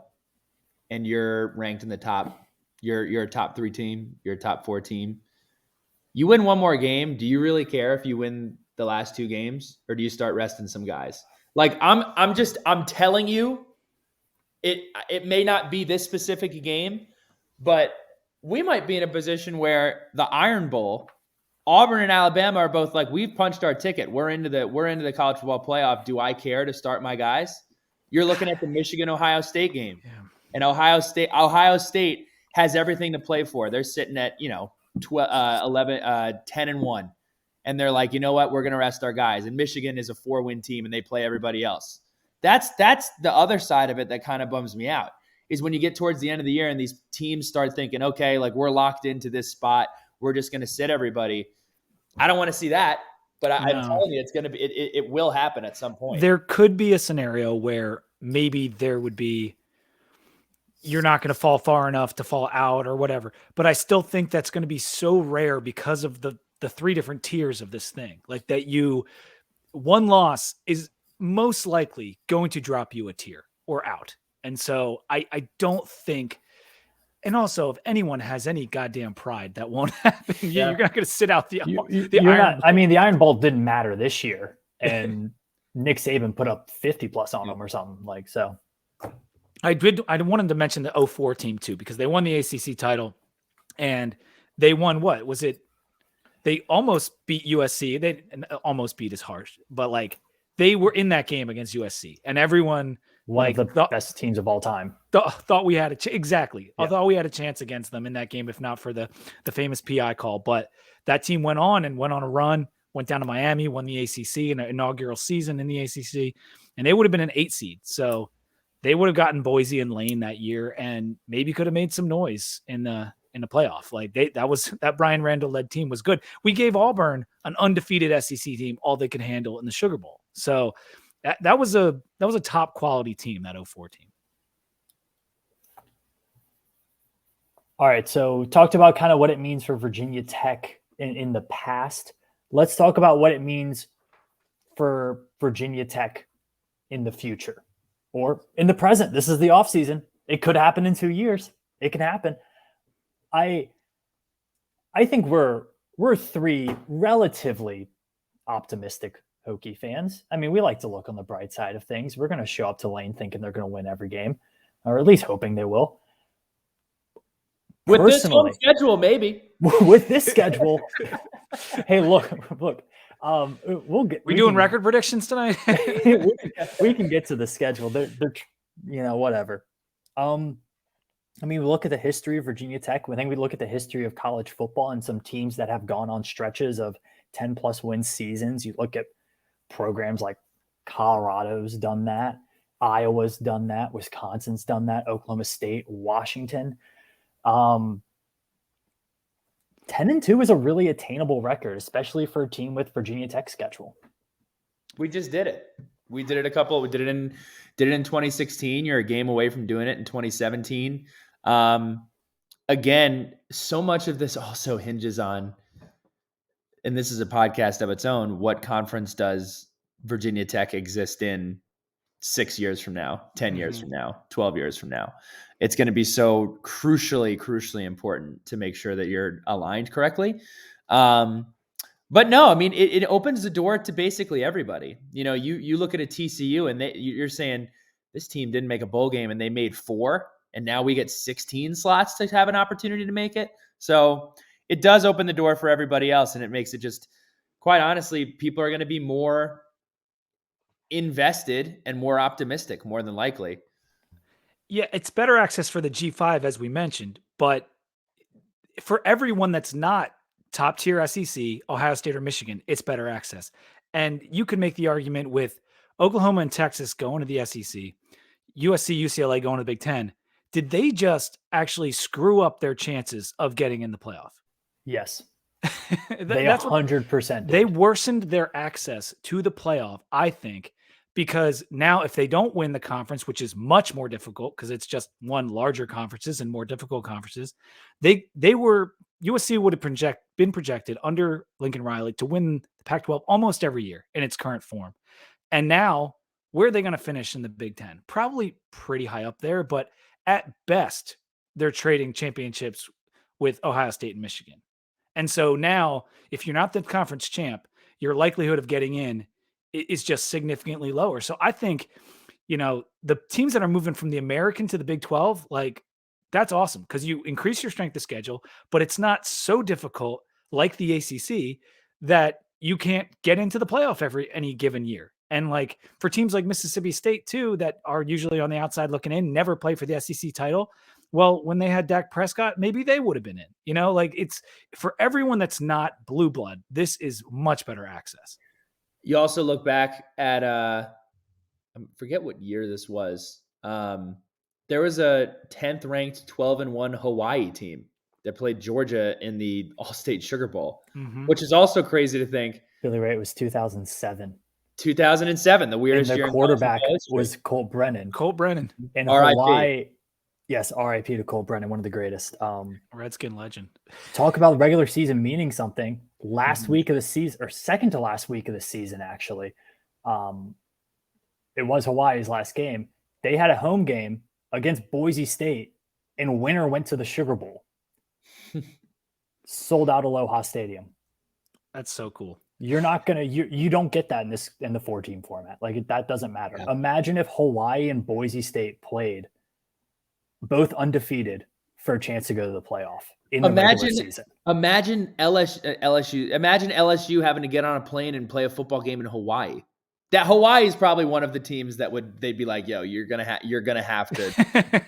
and you're ranked in the top, you're a top 3 team, you're a top 4 team. You win one more game. Do you really care if you win the last 2 games, or do you start resting some guys? Like I'm telling you, it may not be this specific game, but we might be in a position where the Iron Bowl, Auburn and Alabama are both like, we've punched our ticket. We're into the college football playoff. Do I care to start my guys? You're looking at the Michigan-Ohio State game. Yeah. And Ohio State has everything to play for. They're sitting at, 10-1. And they're like, you know what? We're going to rest our guys. And Michigan is a 4-win team, and they play everybody else. That's the other side of it that kind of bums me out, is when you get towards the end of the year and these teams start thinking, okay, like we're locked into this spot. We're just going to sit everybody. I don't want to see that, but I'm telling you, it's going to be, it will happen at some point. There could be a scenario where maybe there would be, you're not going to fall far enough to fall out or whatever, but I still think that's going to be so rare because of the 3 different tiers of this thing. Like that one loss is most likely going to drop you a tier or out. And so I don't think, and also if anyone has any goddamn pride, that won't happen. Yeah. You're not going to sit out the Iron Bowl. I mean, the Iron Bowl didn't matter this year, and Nick Saban put up 50 plus on them or something like so. I wanted to mention the 04 team too, because they won the ACC title and they won what was it? They almost beat USC. They almost beat is harsh, but like they were in that game against USC, and everyone One like of the best teams of all time. thought we had exactly. Yeah. I thought we had a chance against them in that game, if not for the famous PI call. But that team went on a run, went down to Miami, won the ACC in an inaugural season in the ACC, and they would have been an 8 seed. So they would have gotten Boise and Lane that year, and maybe could have made some noise in the playoff. Like that Brian Randall led team was good. We gave Auburn, an undefeated SEC team, all they could handle in the Sugar Bowl. So that was a top quality team, that 04 team. All right, so talked about kind of what it means for Virginia Tech in the past. Let's talk about what it means for Virginia Tech in the future or in the present. This is the offseason. It could happen in 2 years. It can happen. I think we're 3 relatively optimistic Hokie fans. I mean, we like to look on the bright side of things. We're going to show up to Lane thinking they're going to win every game, or at least hoping they will. With this home schedule, maybe. With this schedule, hey, look. We doing record predictions tonight? we can get to the schedule. They're whatever. I mean, we look at the history of Virginia Tech. I think we look at the history of college football and some teams that have gone on stretches of 10-plus win seasons. You look at programs like Colorado's done that. Iowa's done that. Wisconsin's done that. Oklahoma State, Washington. 10-2 is a really attainable record, especially for a team with Virginia Tech's schedule. We just did it. We did it we did it in 2016. You're a game away from doing it in 2017. Again, so much of this also hinges on, and this is a podcast of its own, what conference does Virginia Tech exist in 6 years from now, 10 years from now, 12 years from now? It's going to be so crucially important to make sure that you're aligned correctly. But no, I mean, it opens the door to basically everybody. You know, you look at a TCU and you're saying this team didn't make a bowl game and they made 4, and now we get 16 slots to have an opportunity to make it. So it does open the door for everybody else, and it makes it just, quite honestly, people are going to be more invested and more optimistic, more than likely. Yeah, it's better access for the G5, as we mentioned, but for everyone that's not top tier SEC, Ohio State or Michigan, it's better access. And you could make the argument with Oklahoma and Texas going to the SEC, USC, UCLA going to the Big Ten. Did they just actually screw up their chances of getting in the playoff? Yes. They 100% did. They worsened their access to the playoff, I think, because now if they don't win the conference, which is much more difficult because it's just one larger conferences and more difficult conferences, USC would have been projected under Lincoln Riley to win the Pac-12 almost every year in its current form. And now, where are they going to finish in the Big Ten? Probably pretty high up there, but at best, they're trading championships with Ohio State and Michigan. And so now, if you're not the conference champ, your likelihood of getting in is just significantly lower. So I think, the teams that are moving from the American to the Big 12, like, that's awesome because you increase your strength of schedule, but it's not so difficult like the ACC that you can't get into the playoff any given year. And like for teams like Mississippi State too, that are usually on the outside looking in, never play for the SEC title. Well, when they had Dak Prescott, maybe they would have been in, like it's for everyone that's not blue blood. This is much better access. You also look back at, I forget what year this was. There was a 10th ranked 12-1 Hawaii team that played Georgia in the All-State Sugar Bowl, which is also crazy to think. Billy Ray, it was 2007. 2007, the weirdest year. The quarterback was Colt Brennan. And Hawaii. Yes, RIP to Colt Brennan, one of the greatest. Redskin legend. Talk about regular season meaning something. Last week of the season, or second to last week of the season, actually. It was Hawaii's last game. They had a home game against Boise State, and winner went to the Sugar Bowl. Sold out Aloha Stadium. That's so cool. You're not gonna you don't get that in the 4-team format. Like that doesn't matter. Yeah. Imagine if Hawaii and Boise State played both undefeated for a chance to go to the playoff in the regular season. Imagine LSU having to get on a plane and play a football game in Hawaii. That Hawaii is probably one of the teams that they'd be like, yo, you're gonna have to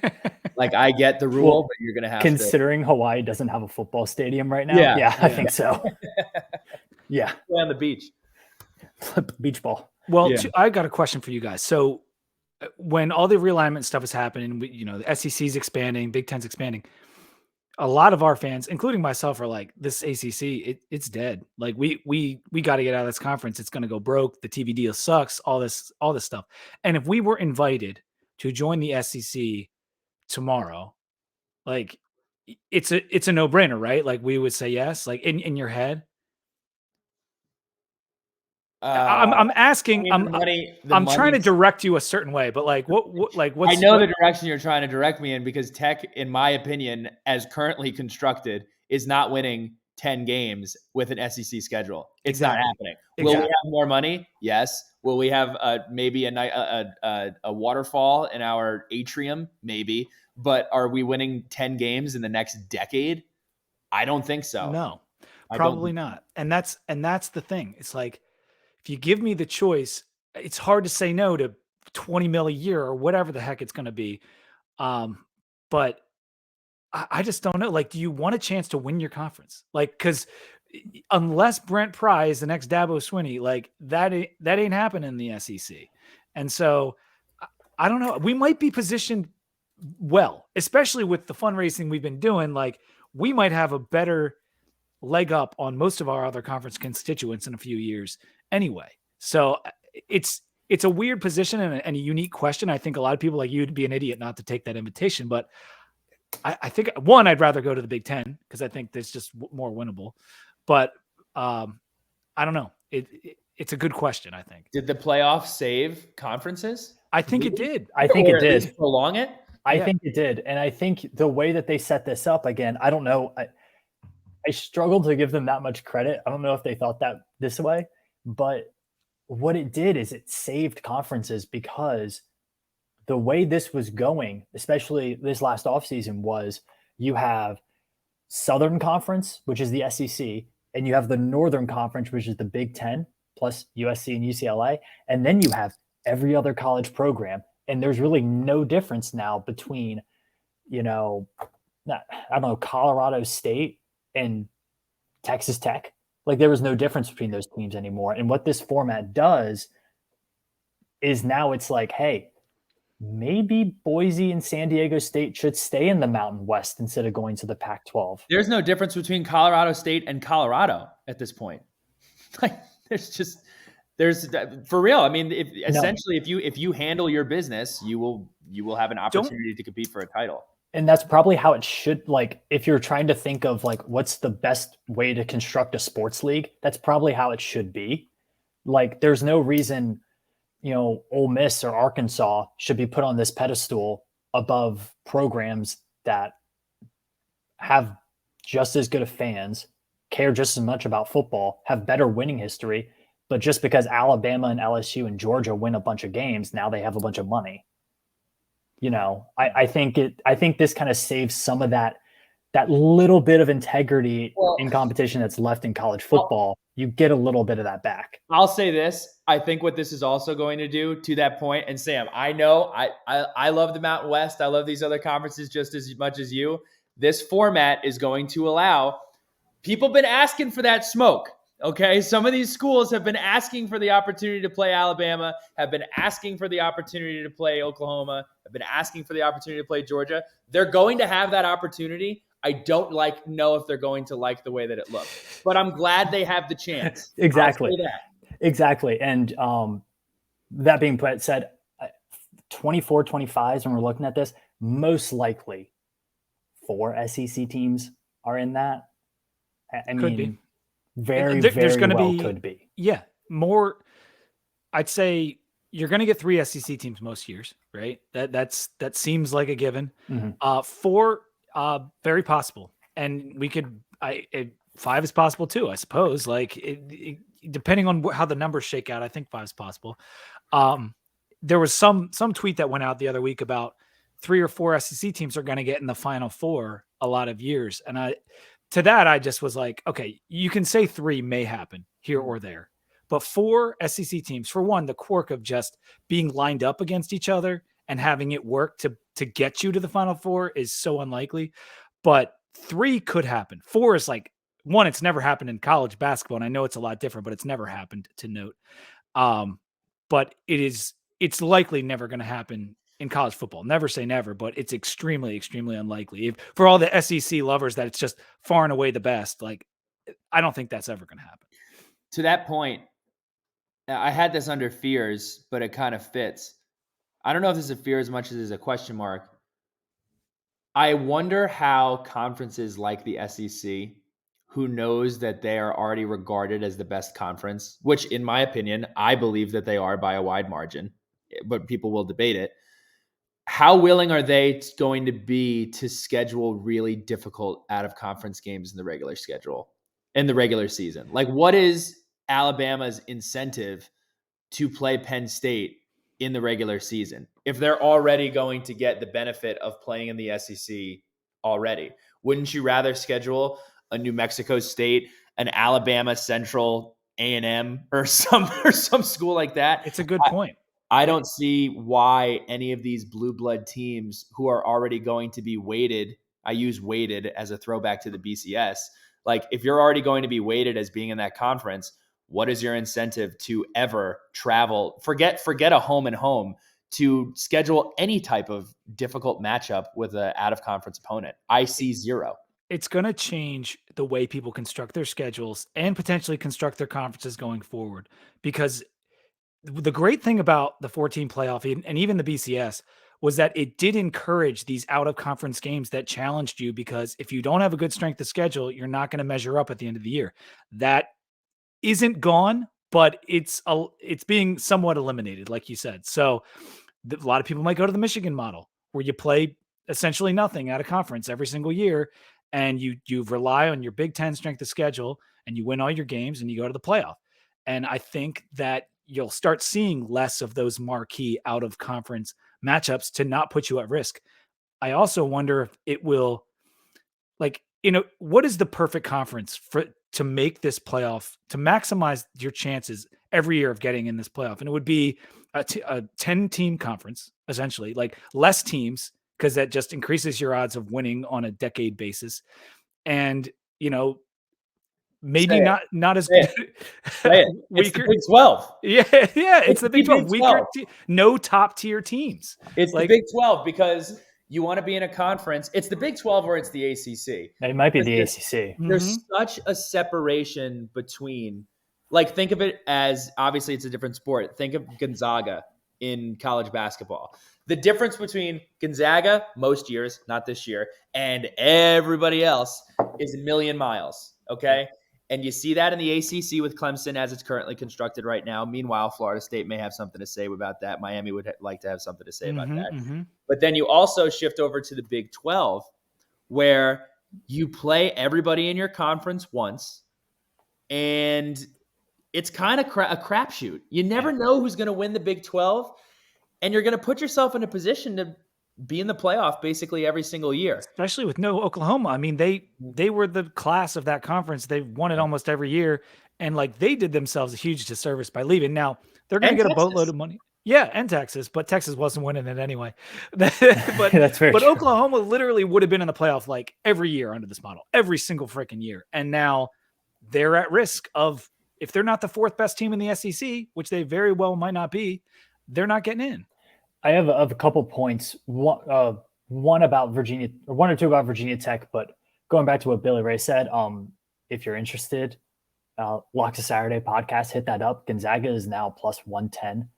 like, I get the rule, but you're gonna have considering Hawaii doesn't have a football stadium right now. Yeah, I think so. Yeah. Play on the beach. Beach ball. Well, I got a question for you guys. So when all the realignment stuff is happening, the SEC's expanding, Big Ten's expanding, a lot of our fans, including myself, are like, this ACC, it's dead. Like we got to get out of this conference. It's going to go broke. The TV deal sucks. All this stuff. And if we were invited to join the SEC tomorrow, like it's a no brainer, right? Like we would say yes. Like in your head. I'm asking. I'm trying to direct you a certain way, but like what's I know the direction you're trying to direct me in, because Tech, in my opinion, as currently constructed, is not winning 10 games with an SEC schedule. It's not happening. Will we have more money? Yes. Will we have maybe a waterfall in our atrium? Maybe. But are we winning 10 games in the next decade? I don't think so. No, probably not. And that's the thing. It's like, if you give me the choice, it's hard to say no to 20 mil a year or whatever the heck it's going to be. But I just don't know. Like, do you want a chance to win your conference? Like, because unless Brent Pry is the next Dabo Swinney, like that ain't happening in the SEC. And so I don't know. We might be positioned well, especially with the fundraising we've been doing. Like, we might have a better leg up on most of our other conference constituents in a few years anyway. So it's a weird position and a unique question. I think a lot of people like you would be an idiot not to take that invitation, but I think I'd rather go to the Big Ten because I think there's just more winnable, but I don't know. It's a good question. I think. Did the playoffs save conferences? I think it did. I think it did. Prolong it? I think it did. And I think the way that they set this up, again, I don't know. I struggle to give them that much credit. I don't know if they thought that this way, but what it did is it saved conferences, because the way this was going, especially this last offseason, was you have Southern Conference, which is the SEC, and you have the Northern Conference, which is the Big Ten, plus USC and UCLA. And then you have every other college program. And there's really no difference now between, Colorado State and Texas Tech. Like, there was no difference between those teams anymore. And what this format does is now it's like, hey, maybe Boise and San Diego State should stay in the Mountain West instead of going to the Pac-12. There's no difference between Colorado State and Colorado at this point. Like, there's for real. I mean, essentially, if you handle your business, you will have an opportunity to compete for a title. And that's probably how it should, like, if you're trying to think of like what's the best way to construct a sports league, that's probably how it should be. Like, there's no reason, Ole Miss or Arkansas should be put on this pedestal above programs that have just as good of fans, care just as much about football, have better winning history. But just because Alabama and LSU and Georgia win a bunch of games, now they have a bunch of money. I think this kind of saves some of that little bit of integrity in competition that's left in college football. You get a little bit of that back. I'll say this. I think what this is also going to do, to that point, and Sam, I know I love the Mountain West. I love these other conferences just as much as you. This format is going to allow people been asking for that smoke. Okay, some of these schools have been asking for the opportunity to play Alabama, have been asking for the opportunity to play Oklahoma, have been asking for the opportunity to play Georgia. They're going to have that opportunity. I don't know if they're going to like the way that it looks, but I'm glad they have the chance. Exactly. Exactly. And that being said, 24, 25s, when we're looking at this, most likely 4 SEC teams are in that. I Could mean, be. Very could be. Yeah. More, I'd say you're going to get 3 SEC teams most years, right? That seems like a given. Mm-hmm. 4, very possible. And 5 is possible too, I suppose. Like, depending on how the numbers shake out, I think 5 is possible. There was some tweet that went out the other week about 3 or 4 SEC teams are going to get in the Final Four a lot of years. And I just was like, okay, you can say 3 may happen here or there, but 4 SEC teams, for one, the quirk of just being lined up against each other and having it work to get you to the Final Four is so unlikely. But 3 could happen. 4 is like, one, it's never happened in college basketball, and I know it's a lot different, but it's never happened, to note. But it's likely never going to happen in college football. Never say never, but it's extremely, extremely unlikely. For all the SEC lovers that it's just far and away the best, like, I don't think that's ever going to happen. To that point, I had this under fears, but it kind of fits. I don't know if this is a fear as much as it is a question mark. I wonder how conferences like the SEC, who knows that they are already regarded as the best conference, which in my opinion, I believe that they are by a wide margin, but people will debate it. How willing are they going to be to schedule really difficult out of conference games in the regular schedule, in the regular season? Like, what is Alabama's incentive to play Penn State in the regular season if they're already going to get the benefit of playing in the SEC already? Wouldn't you rather schedule a New Mexico State, an Alabama Central A&M, or some school like that? It's a good point. I don't see why any of these blue blood teams who are already going to be weighted, I use weighted as a throwback to the BCS. Like, if you're already going to be weighted as being in that conference, what is your incentive to ever travel? Forget a home and home to schedule any type of difficult matchup with an out-of-conference opponent. I see zero. It's going to change the way people construct their schedules and potentially construct their conferences going forward, because the great thing about the 14 playoff and even the BCS was that it did encourage these out-of-conference games that challenged you, because if you don't have a good strength of schedule, you're not going to measure up at the end of the year. That isn't gone, but it's being somewhat eliminated, like you said. So a lot of people might go to the Michigan model, where you play essentially nothing out of conference every single year, and you rely on your Big Ten strength of schedule, and you win all your games, and you go to the playoff. And I think that you'll start seeing less of those marquee out of conference matchups to not put you at risk. I also wonder if it will, like, what is the perfect conference to make this playoff, to maximize your chances every year of getting in this playoff? And it would be a 10-team conference, essentially, like less teams, because that just increases your odds of winning on a decade basis. And, maybe not as good. It's the Big 12. Yeah, it's the Big 12. Weaker, no top tier teams. It's the Big 12 because you want to be in a conference. It's the Big 12 or it's the ACC. It might be the ACC. There's such a separation between, like, think of it as, obviously it's a different sport. Think of Gonzaga in college basketball. The difference between Gonzaga, most years, not this year, and everybody else is a million miles, okay? And you see that in the ACC with Clemson as it's currently constructed right now. Meanwhile, Florida State may have something to say about that. Miami would like to have something to say about that. But then you also shift over to the Big 12, where you play everybody in your conference once, and it's kind of a crapshoot. You never know who's going to win the Big 12, and you're going to put yourself in a position to be in the playoff basically every single year. Especially with no Oklahoma. I mean, they were the class of that conference. They won it almost every year. And like, they did themselves a huge disservice by leaving. Now they're going to get a boatload of money. Yeah. And Texas, but Texas wasn't winning it anyway. but That's fair. But Oklahoma literally would have been in the playoff like every year under this model, every single freaking year. And now they're at risk of, if they're not the 4th best team in the SEC, which they very well might not be, they're not getting in. I have a couple points. One about Virginia, or one or two about Virginia Tech. But going back to what Billy Ray said, if you're interested, Locks of Saturday podcast, hit that up. Gonzaga is now plus 110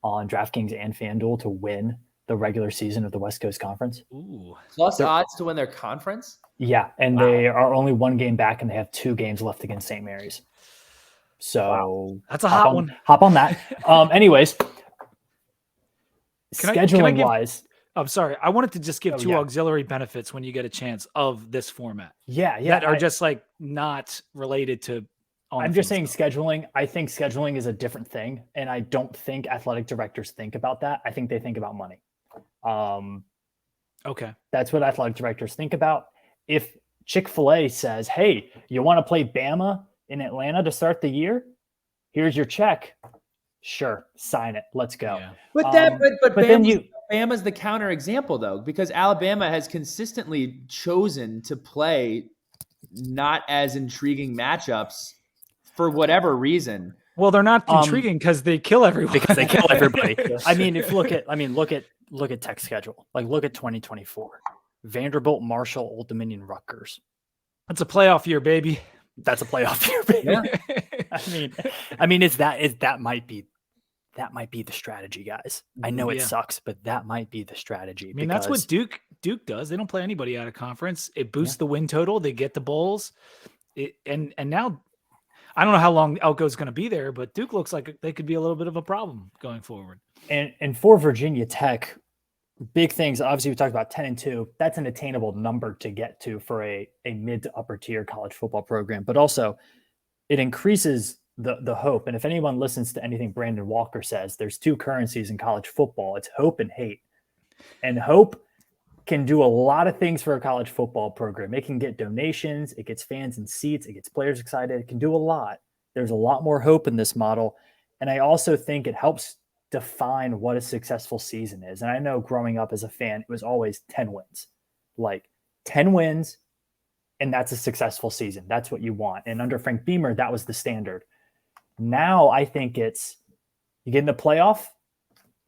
on DraftKings and FanDuel to win the regular season of the West Coast Conference. Ooh, plus odds to win their conference. Yeah, and they are only 1 game back, and they have 2 games left against St. Mary's. So that's a hot one. Hop on that. Anyways. Scheduling wise, I'm sorry. I wanted to just give 2 auxiliary benefits when you get a chance of this format. Yeah. That are just like not related to. I'm just saying scheduling. I think scheduling is a different thing. And I don't think athletic directors think about that. I think they think about money. Okay. That's what athletic directors think about. If Chick-fil-A says, hey, you want to play Bama in Atlanta to start the year? Here's your check. Sure, sign it. Let's go. Yeah. But Bama's the counter example, though, because Alabama has consistently chosen to play not as intriguing matchups for whatever reason. Well, they're not intriguing because they kill everyone. Because they kill everybody. I mean, look at Tech's schedule. Like, look at 2024. Vanderbilt, Marshall, Old Dominion, Rutgers. That's a playoff year, baby. That's a playoff year, baby. Yeah. I mean, that might be the strategy, guys. I know it sucks, but that might be the strategy. I mean, that's what Duke does. They don't play anybody out of conference. It boosts the win total. They get the bowls. And now I don't know how long Elko is going to be there, but Duke looks like they could be a little bit of a problem going forward. And for Virginia Tech, big things. Obviously, we talked about 10-2. That's an attainable number to get to for a mid to upper tier college football program, but also it increases the hope. And if anyone listens to anything Brandon Walker says, there's two currencies in college football. It's hope and hate. And hope can do a lot of things for a college football program. It can get donations, it gets fans and seats, it gets players excited, it can do a lot. There's a lot more hope in this model. And I also think it helps define what a successful season is. And I know growing up as a fan, it was always 10 wins. Like 10 wins, and that's a successful season. That's what you want. And under Frank Beamer, that was the standard. Now I think it's, you get in the playoff,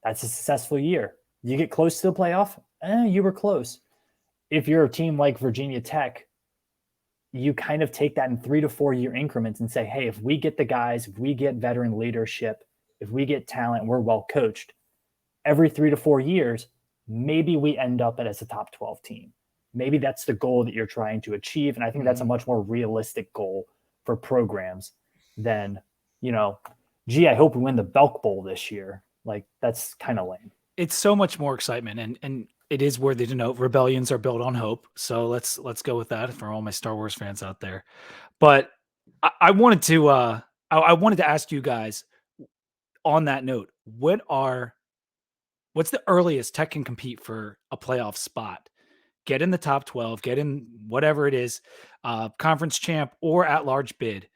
that's a successful year. You get close to the playoff, you were close. If you're a team like Virginia Tech, you kind of take that in 3 to 4 year increments and say, hey, if we get the guys, if we get veteran leadership, if we get talent, we're well coached, every 3 to 4 years, maybe we end up as a top 12 team. Maybe that's the goal that you're trying to achieve. And I think that's a much more realistic goal for programs than, I hope we win the Belk Bowl this year. Like, that's kind of lame. It's so much more excitement, and it is worthy to note rebellions are built on hope. So let's go with that for all my Star Wars fans out there. But I wanted to ask you guys on that note, what's the earliest Tech can compete for a playoff spot? Get in the top 12, get in whatever it is, conference champ or at large bid.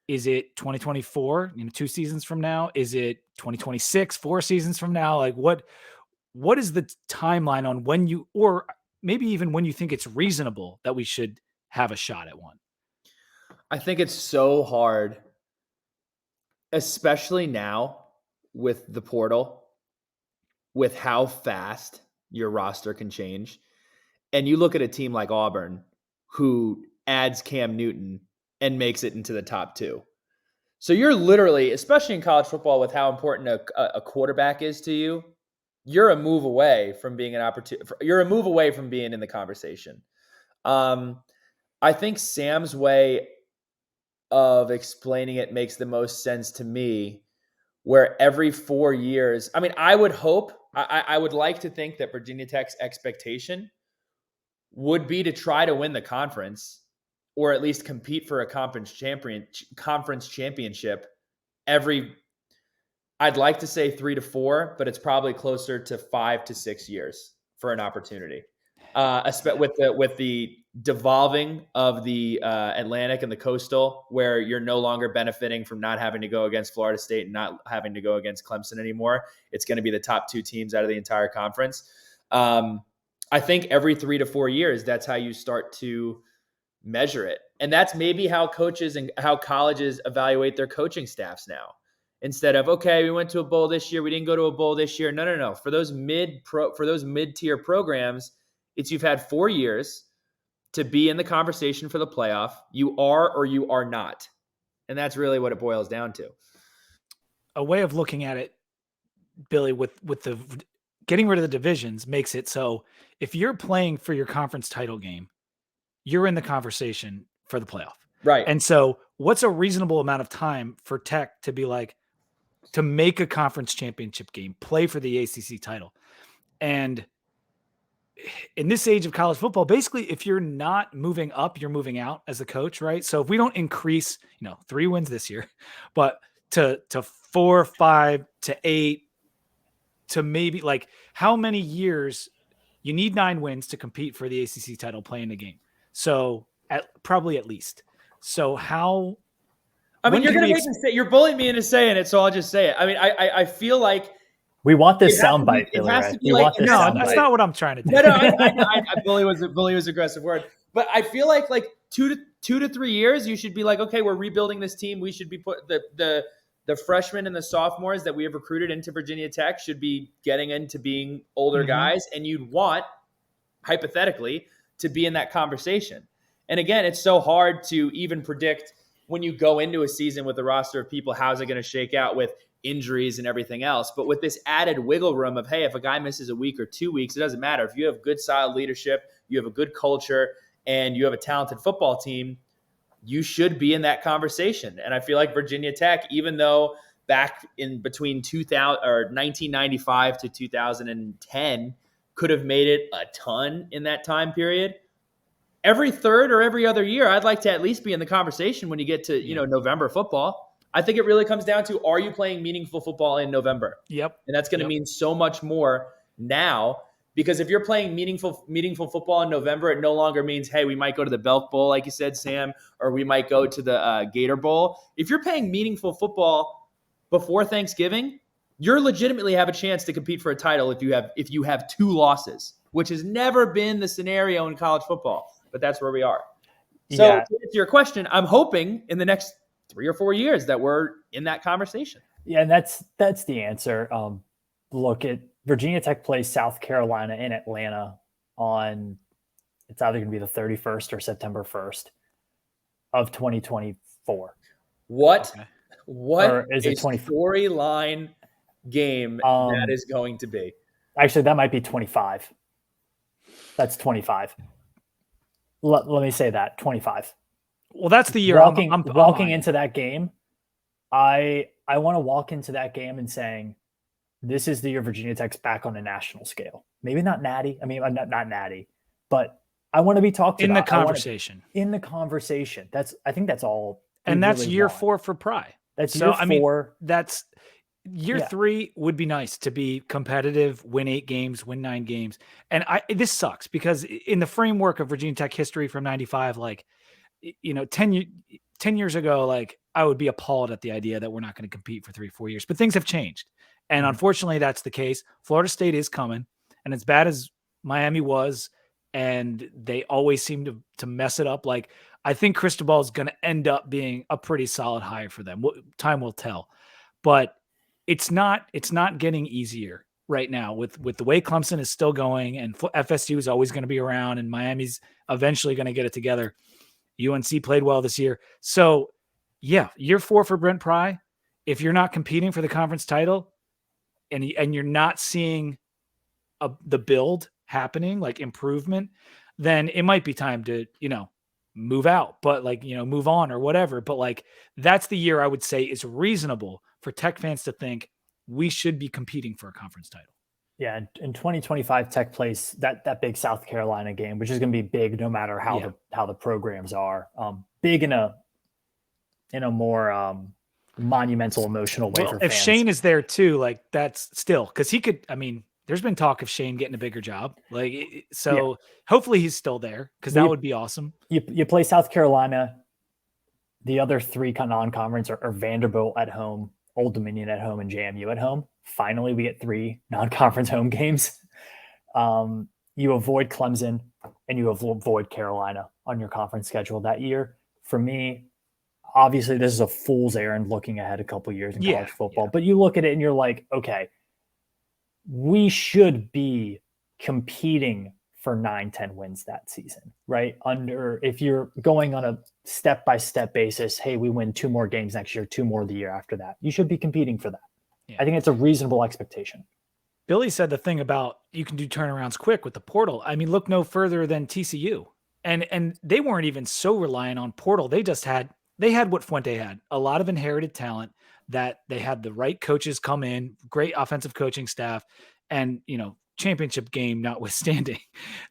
Is it 2024, 2 seasons from now? Is it 2026, 4 seasons from now? Like what is the timeline on when you, or maybe even when you think it's reasonable that we should have a shot at one? I think it's so hard, especially now with the portal, with how fast your roster can change. And you look at a team like Auburn who adds Cam Newton and makes it into the top 2. So you're literally, especially in college football, with how important a quarterback is to you, you're a move away from being an opportunity. You're a move away from being in the conversation. I think Sam's way of explaining it makes the most sense to me, where every 4 years, I mean, I would hope, I would like to think that Virginia Tech's expectation would be to try to win the conference, or at least compete for a conference championship I'd like to say 3 to 4, but it's probably closer to 5 to 6 years for an opportunity. With the devolving of the Atlantic and the Coastal, where you're no longer benefiting from not having to go against Florida State and not having to go against Clemson anymore. It's going to be the top 2 teams out of the entire conference. I think every 3 to 4 years, that's how you start to measure it. And that's maybe how coaches and how colleges evaluate their coaching staffs now. Instead of, okay, we went to a bowl this year, we didn't go to a bowl this year. No. For those mid-tier programs, it's you've had 4 years to be in the conversation for the playoff. You are or you are not. And that's really what it boils down to. A way of looking at it, Billy, with the getting rid of the divisions makes it so if you're playing for your conference title game, you're in the conversation for the playoff. Right. And so what's a reasonable amount of time for Tech to be like, to make a conference championship game, play for the ACC title? And in this age of college football, basically, if you're not moving up, you're moving out as a coach, right? So if we don't increase, 3 wins this year, but to 4, 5 to 8, to maybe, like, how many years You need 9 wins to compete for the ACC title playing the game. So probably at least. So how? I mean, you're bullying me into saying it, so I'll just say it. I mean, I feel like we want this soundbite. No, that's not what I'm trying to do. Bully was aggressive word, but I feel like 2 to 3 years, you should be like, okay, we're rebuilding this team. We should be put the freshmen and the sophomores that we have recruited into Virginia Tech should be getting into being older guys, and you'd want, hypothetically, to be in that conversation. And again, it's so hard to even predict when you go into a season with a roster of people, how's it going to shake out with injuries and everything else. But with this added wiggle room of, hey, if a guy misses a week or 2 weeks, it doesn't matter. If you have good, solid leadership, you have a good culture, and you have a talented football team, you should be in that conversation. And I feel like Virginia Tech, even though back in between 1995 to 2010 could have made it a ton in that time period, every third or every other year, I'd like to at least be in the conversation when you get to, November football. I think it really comes down to, are you playing meaningful football in November? Yep. And that's going to mean so much more now, because if you're playing meaningful football in November, it no longer means, hey, we might go to the Belk Bowl, like you said, Sam, or we might go to the Gator Bowl. If you're playing meaningful football before Thanksgiving, you're legitimately have a chance to compete for a title if you have 2 losses, which has never been the scenario in college football. But that's where we are. So to answer your question, I'm hoping in the next 3 or 4 years that we're in that conversation. Yeah, and that's the answer. Look, Virginia Tech plays South Carolina in Atlanta on, it's either going to be the 31st or September 1st of 2024. What is it, storyline game that is going to be? Actually, that might be 25. That's 25. Let me say that, 25. Well, that's the year walking into that game. I want to walk into that game and saying, this is the year Virginia Tech's back on a national scale. Maybe not natty. I mean, not natty, but I want to be talked in about. The conversation. In the conversation. I think that's all. And that's really year 4 for Pry. That's year 4. That's year 3 would be nice to be competitive, win 8 games, win 9 games. And this sucks because in the framework of Virginia Tech history from 95, 10 years ago, I would be appalled at the idea that we're not going to compete for 3-4 years, but things have changed. And unfortunately that's the case. Florida State is coming, and as bad as Miami was, and they always seem to mess it up. I think Cristobal is going to end up being a pretty solid hire for them. Time will tell, but it's not getting easier right now with the way Clemson is still going, and FSU is always going to be around, and Miami's eventually going to get it together. UNC played well this year. So yeah, year 4 for Brent Pry. If you're not competing for the conference title and you're not seeing the build happening, improvement, then it might be time to, move out, but move on or whatever. But that's the year I would say is reasonable for Tech fans to think we should be competing for a conference title. Yeah, in 2025, Tech plays that big South Carolina game, which is going to be big no matter how the programs are. Big in a more monumental, emotional way for fans. If Shane is there too, that's still, because he could. I mean, there's been talk of Shane getting a bigger job. Hopefully he's still there, because that would be awesome. You play South Carolina. The other 3 non-conference are Vanderbilt at home, Old Dominion at home, and JMU at home. Finally, we get 3 non-conference home games. You avoid Clemson and you avoid Carolina on your conference schedule that year. For me, obviously, this is a fool's errand looking ahead a couple years in college football. But you look at it and you're like, okay, we should be competing for 9-10 wins that season, right? If you're going on a step-by-step basis, hey, we win 2 more games next year, 2 more the year after that. You should be competing for that. Yeah. I think it's a reasonable expectation. Billy said the thing about you can do turnarounds quick with the portal. I mean, look no further than TCU. And they weren't even so reliant on portal. They had what Fuente had, a lot of inherited talent, that they had the right coaches come in, great offensive coaching staff, and, championship game notwithstanding,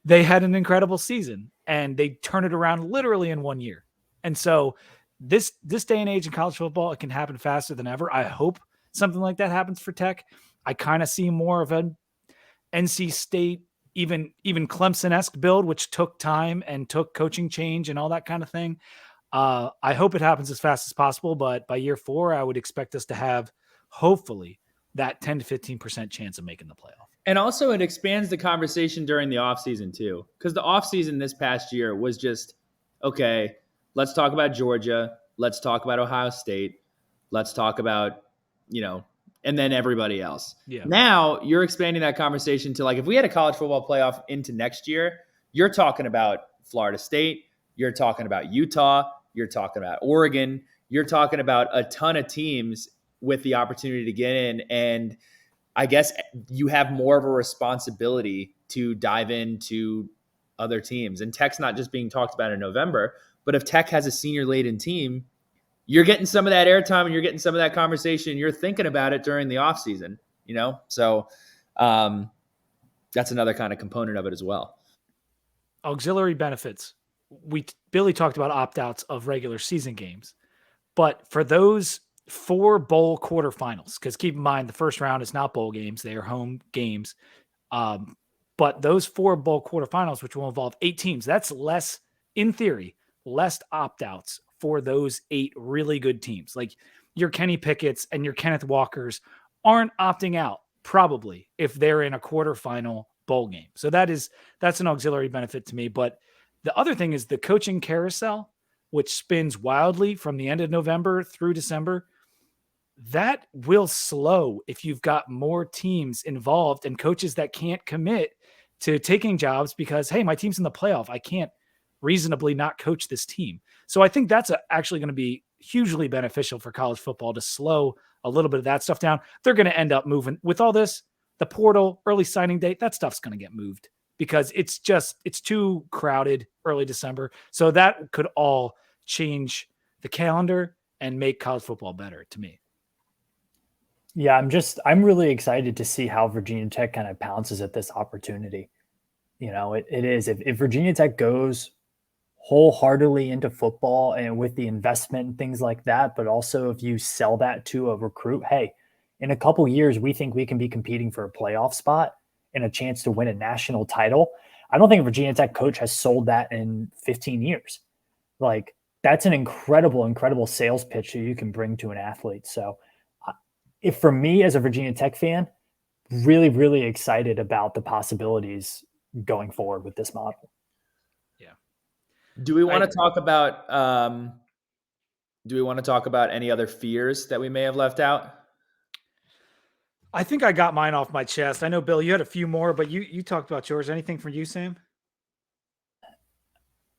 they had an incredible season, and they turned it around literally in 1 year. And so this day and age in college football, it can happen faster than ever. I hope something like that happens for Tech. I kind of see more of an NC State, even Clemson-esque build, which took time and took coaching change and all that kind of thing. I hope it happens as fast as possible, but by year 4, I would expect us to have, hopefully, that 10 to 15% chance of making the playoff. And also it expands the conversation during the offseason too, because the offseason this past year was just, okay, let's talk about Georgia. Let's talk about Ohio State. Let's talk about, and then everybody else. Yeah. Now you're expanding that conversation to, like, if we had a college football playoff into next year, you're talking about Florida State. You're talking about Utah. You're talking about Oregon. You're talking about a ton of teams with the opportunity to get in. And I guess you have more of a responsibility to dive into other teams. And Tech's not just being talked about in November, but if Tech has a senior-laden team, you're getting some of that airtime and you're getting some of that conversation. You're thinking about it during the offseason, So that's another kind of component of it as well. Auxiliary benefits. Billy talked about opt-outs of regular season games. But for those 4 bowl quarterfinals, because keep in mind, the first round is not bowl games. They are home games. But those 4 bowl quarterfinals, which will involve 8 teams, that's less, in theory, less opt-outs for those 8 really good teams. Like your Kenny Pickett's and your Kenneth Walkers aren't opting out, probably, if they're in a quarterfinal bowl game. So that's an auxiliary benefit to me. But the other thing is the coaching carousel, which spins wildly from the end of November through December. That will slow if you've got more teams involved and coaches that can't commit to taking jobs because, hey, my team's in the playoff. I can't reasonably not coach this team. So I think that's actually going to be hugely beneficial for college football to slow a little bit of that stuff down. They're going to end up moving with all this, the portal, early signing date, that stuff's going to get moved because it's too crowded early December. So that could all change the calendar and make college football better to me. Yeah, I'm really excited to see how Virginia Tech kind of pounces at this opportunity. It is, if Virginia Tech goes wholeheartedly into football and with the investment and things like that, but also if you sell that to a recruit, hey, in a couple years, we think we can be competing for a playoff spot and a chance to win a national title. I don't think a Virginia Tech coach has sold that in 15 years. Like, that's an incredible sales pitch that you can bring to an athlete. So if for me as a Virginia Tech fan, really, really excited about the possibilities going forward with this model. Yeah. Do we want to talk about any other fears that we may have left out? I think I got mine off my chest. I know, Bill, you had a few more, but you talked about yours. Anything from you, Sam?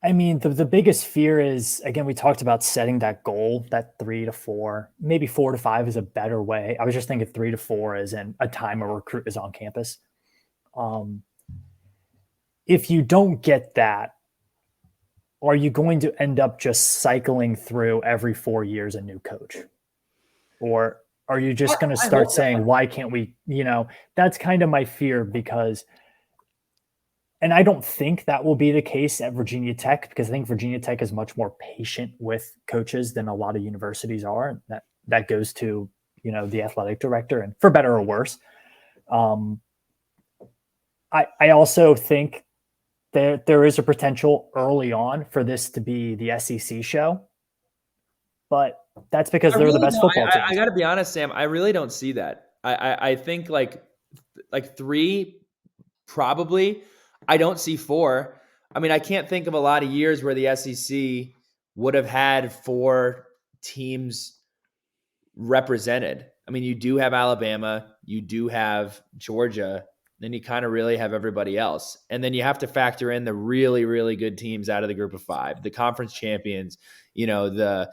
I mean, the biggest fear is, again, we talked about setting that goal, that 3 to 4, maybe 4 to 5 is a better way. I was just thinking 3 to 4 is in a time a recruit is on campus. If you don't get that, are you going to end up just cycling through every 4 years a new coach? Or are you just going to start saying, why can't we, that's kind of my fear because, and I don't think that will be the case at Virginia Tech because I think Virginia Tech is much more patient with coaches than a lot of universities are. And that goes to, the athletic director, and for better or worse. I also think there is a potential early on for this to be the SEC show, but that's because they're the best football team. I got to be honest, Sam. I really don't see that. I think like 3 probably. I don't see 4. I mean, I can't think of a lot of years where the SEC would have had 4 teams represented. I mean, you do have Alabama, you do have Georgia, then you kind of really have everybody else. And then you have to factor in the really, really good teams out of the group of 5, the conference champions, the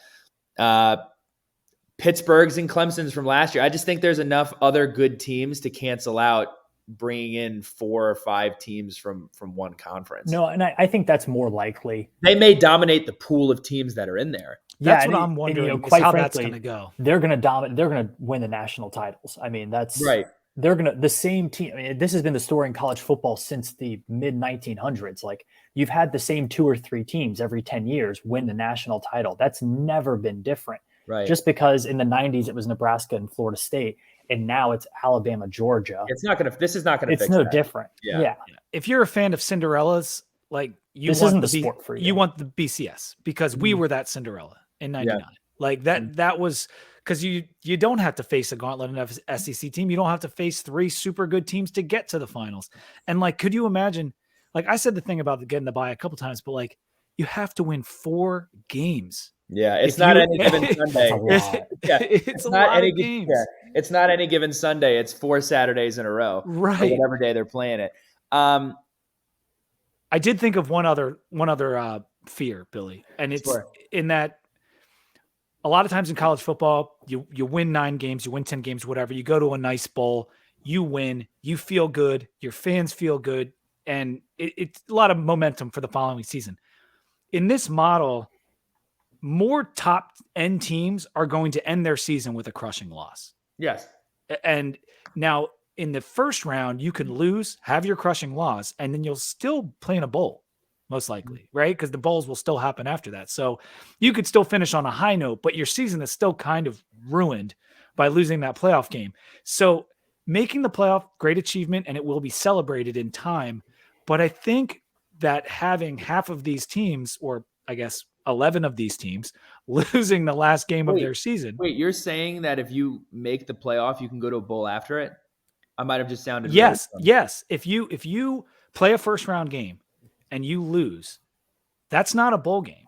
Pittsburghs and Clemsons from last year. I just think there's enough other good teams to cancel out bringing in 4 or 5 teams from one conference. No, and I think that's more likely. They may dominate the pool of teams that are in there. That's what I'm wondering. Quite how frankly, that's going to go. They're going to dominate. They're going to win the national titles. I mean, that's right. They're going to the same team. I mean, this has been the story in college football since the mid 1900s. Like, you've had the same 2 or 3 teams every 10 years win the national title. That's never been different. Right. Just because in the 90s it was Nebraska and Florida State. and now it's Alabama, Georgia. This is not gonna It's fix no that. different. Yeah. If you're a fan of Cinderellas, like this isn't the sport for you. You want the BCS because we were that Cinderella in '99. Like that was because you don't have to face a gauntlet of SEC team. You don't have to face 3 super good teams to get to the finals. And like, could you imagine? Like I said, the thing about getting the bye a couple times, but like you have to win 4 games. Yeah, it's not any given Sunday. It's not any games. Yeah, it's not any given Sunday. It's 4 Saturdays in a row, right? Whatever day they're playing it. I did think of one other fear, Billy, and it's in that a lot of times in college football, you win 9 games, you win 10 games, whatever. You go to a nice bowl, you win, you feel good, your fans feel good, and it's a lot of momentum for the following season. In this model, more top end teams are going to end their season with a crushing loss. Yes. And now in the first round, you can lose, have your crushing loss, and then you'll still play in a bowl, most likely, right? Because the bowls will still happen after that. So you could still finish on a high note, but your season is still kind of ruined by losing that playoff game. So making the playoff, great achievement, and it will be celebrated in time. But I think that having half of these teams, or I guess 11 of these teams, losing the last game of their season. Wait, you're saying that if you make the playoff, you can go to a bowl after it? I might have just sounded. Yes. If you play a first round game and you lose, that's not a bowl game.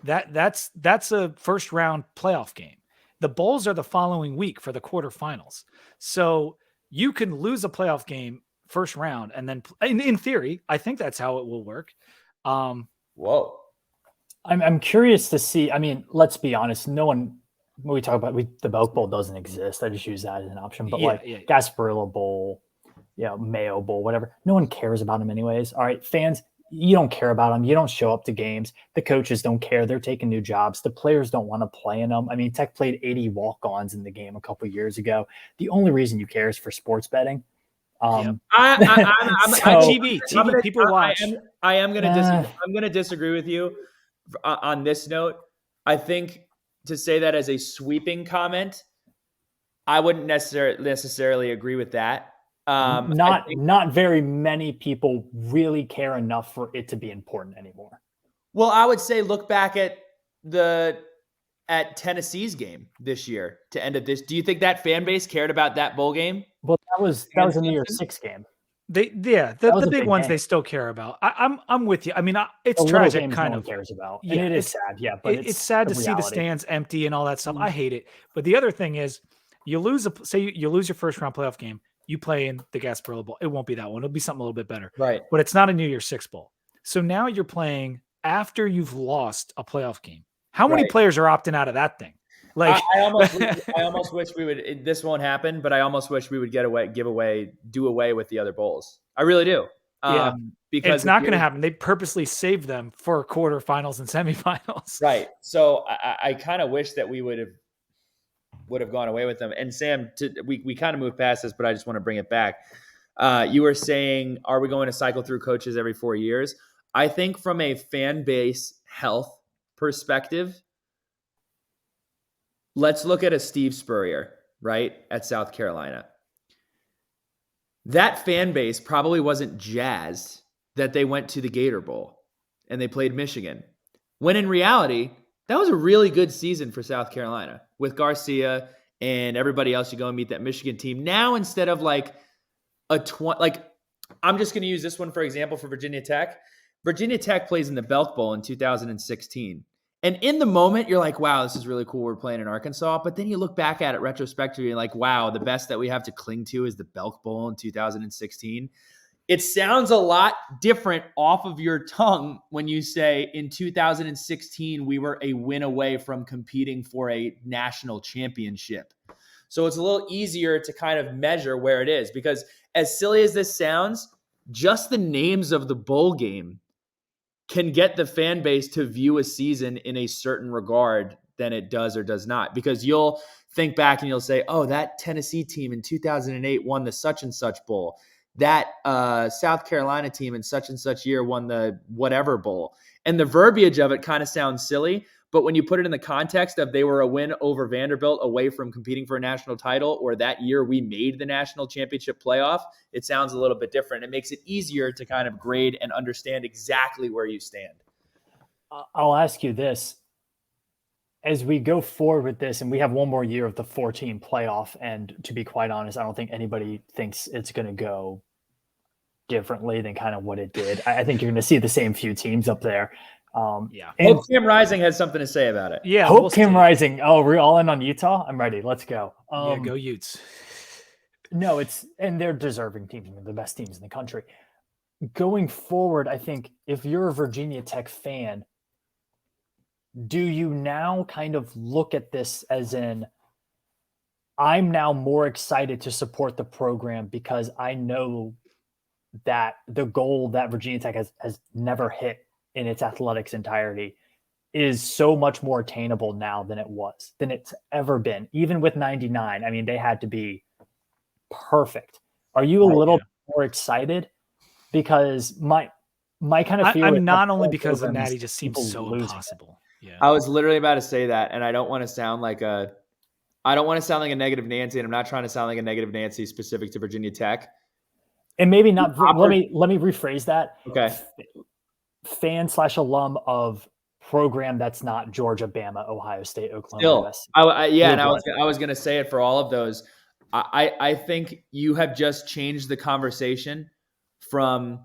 That's a first round playoff game. The bowls are the following week for the quarterfinals. So you can lose a playoff game first round, and then in theory, I think that's how it will work. Whoa. I'm curious to see. I mean, let's be honest. No one, when we talk about the Belk Bowl doesn't exist. I just use that as an option. But Gasparilla Bowl, Mayo Bowl, whatever. No one cares about them anyways. All right, fans, you don't care about them. You don't show up to games. The coaches don't care. They're taking new jobs. The players don't want to play in them. I mean, Tech played 80 walk-ons in the game a couple of years ago. The only reason you care is for sports betting. TV, people watch. I am going to disagree with you on this note. I think to say that as a sweeping comment, I wouldn't necessarily agree with that. Not very many people really care enough for it to be important anymore. Well, I would say look back at Tennessee's game this year to end of this. Do you think that fan base cared about that bowl game? Well, that was a New Year's 6 game. The big ones game. They still care about. I'm with you. I mean, it's tragic. Kind of cares about, and it is sad. Yeah, but it's sad to see the stands empty and all that stuff. I hate it. But the other thing is, you lose you lose your first round playoff game. You play in the Gasparilla Bowl. It won't be that one. It'll be something a little bit better. Right. But it's not a New Year's 6 bowl. So now you're playing after you've lost a playoff game. How many players are opting out of that thing? Like I almost wish we would. This won't happen, but I almost wish we would do away with the other bowls. I really do. Because it's not going to happen. They purposely saved them for quarterfinals and semifinals. Right. So I kind of wish that we would have gone away with them. And Sam, we kind of moved past this, but I just want to bring it back. You were saying, are we going to cycle through coaches every 4 years? I think from a fan base health perspective, let's look at a Steve Spurrier, right, at South Carolina. That fan base probably wasn't jazzed that they went to the Gator Bowl and they played Michigan. When in reality, that was a really good season for South Carolina with Garcia and everybody else. You go and meet that Michigan team. Now, instead of I'm just going to use this one for example for Virginia Tech. Virginia Tech plays in the Belk Bowl in 2016. And in the moment, you're like, wow, this is really cool. We're playing in Arkansas. But then you look back at it retrospectively and like, wow, the best that we have to cling to is the Belk Bowl in 2016. It sounds a lot different off of your tongue when you say in 2016, we were a win away from competing for a national championship. So it's a little easier to kind of measure where it is, because as silly as this sounds, just the names of the bowl game can get the fan base to view a season in a certain regard than it does or does not. Because you'll think back and you'll say, oh, that Tennessee team in 2008 won the such and such bowl. That South Carolina team in such and such year won the whatever bowl. And the verbiage of it kind of sounds silly, But when you put it in the context of they were a win over Vanderbilt away from competing for a national title, or that year we made the national championship playoff, it sounds a little bit different. It makes it easier to kind of grade and understand exactly where you stand. I'll ask you this. As we go forward with this, and we have one more year of the 14 playoff, and to be quite honest, I don't think anybody thinks it's going to go differently than kind of what it did. I think you're going to see the same few teams up there. Yeah. And Hope Kim Rising has something to say about it. Yeah. Hope Kim Rising. Oh, we're all in on Utah? I'm ready. Let's go. Yeah, go Utes. No, and they're deserving teams. They're the best teams in the country. Going forward, I think if you're a Virginia Tech fan, do you now kind of look at this as in, I'm now more excited to support the program because I know that the goal that Virginia Tech has never hit in its athletics entirety is so much more attainable now than it's ever been. Even with 99, I mean, they had to be perfect. Are you a little more excited? Because my kind of fear, I'm not only because the Natty just seems so impossible. Yeah. I was literally about to say that, and I don't want to sound like a negative Nancy, and I'm not trying to sound like a negative Nancy specific to Virginia Tech. And maybe not. Let me rephrase that. Okay. Fan/alum of program that's not Georgia, Bama, Ohio State, Oklahoma. And I was going to say it for all of those. I think you have just changed the conversation from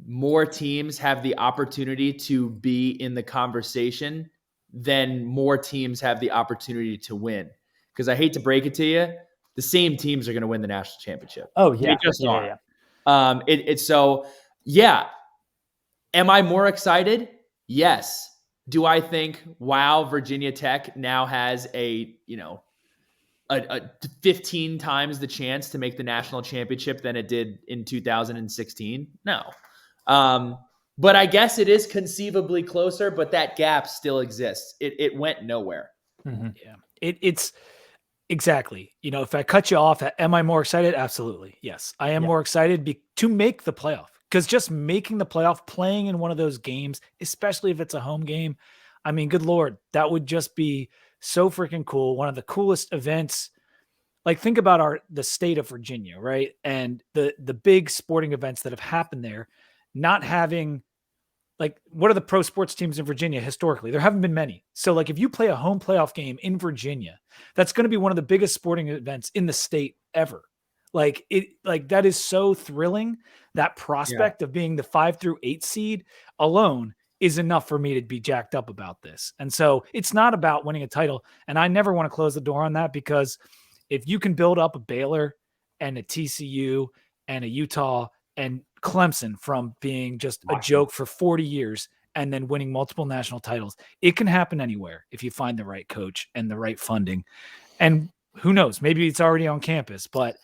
more teams have the opportunity to be in the conversation than more teams have the opportunity to win. Because I hate to break it to you, the same teams are going to win the national championship. Oh yeah, they just are. Yeah. Am I more excited? Yes. Do I think, wow, Virginia Tech now has a 15 times the chance to make the national championship than it did in 2016? No. But I guess it is conceivably closer, but that gap still exists. It went nowhere. Mm-hmm. Yeah. It's exactly, if I cut you off, am I more excited? Absolutely. Yes. I am more excited to make the playoff, because just making the playoff, playing in one of those games, especially if it's a home game, I mean, good Lord, that would just be so freaking cool. One of the coolest events. Like, think about the state of Virginia, right? And the big sporting events that have happened there, not having, like, what are the pro sports teams in Virginia historically? There haven't been many. So, like, if you play a home playoff game in Virginia, that's going to be one of the biggest sporting events in the state ever. Like, that is so thrilling. That prospect of being the 5 through 8 seed alone is enough for me to be jacked up about this. And so it's not about winning a title. And I never want to close the door on that, because if you can build up a Baylor and a TCU and a Utah and Clemson from being just a joke for 40 years and then winning multiple national titles, it can happen anywhere if you find the right coach and the right funding. And who knows, maybe it's already on campus, but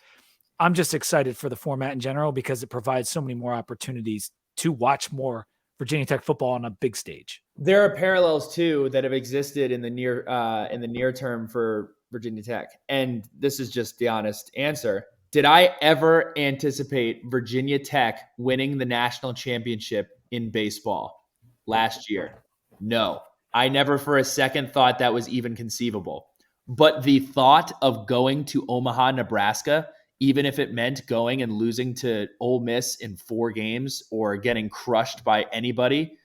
I'm just excited for the format in general because it provides so many more opportunities to watch more Virginia Tech football on a big stage. There are parallels too that have existed in the near term for Virginia Tech. And this is just the honest answer. Did I ever anticipate Virginia Tech winning the national championship in baseball last year? No. I never for a second thought that was even conceivable. But the thought of going to Omaha, Nebraska, even if it meant going and losing to Ole Miss in 4 games or getting crushed by anybody,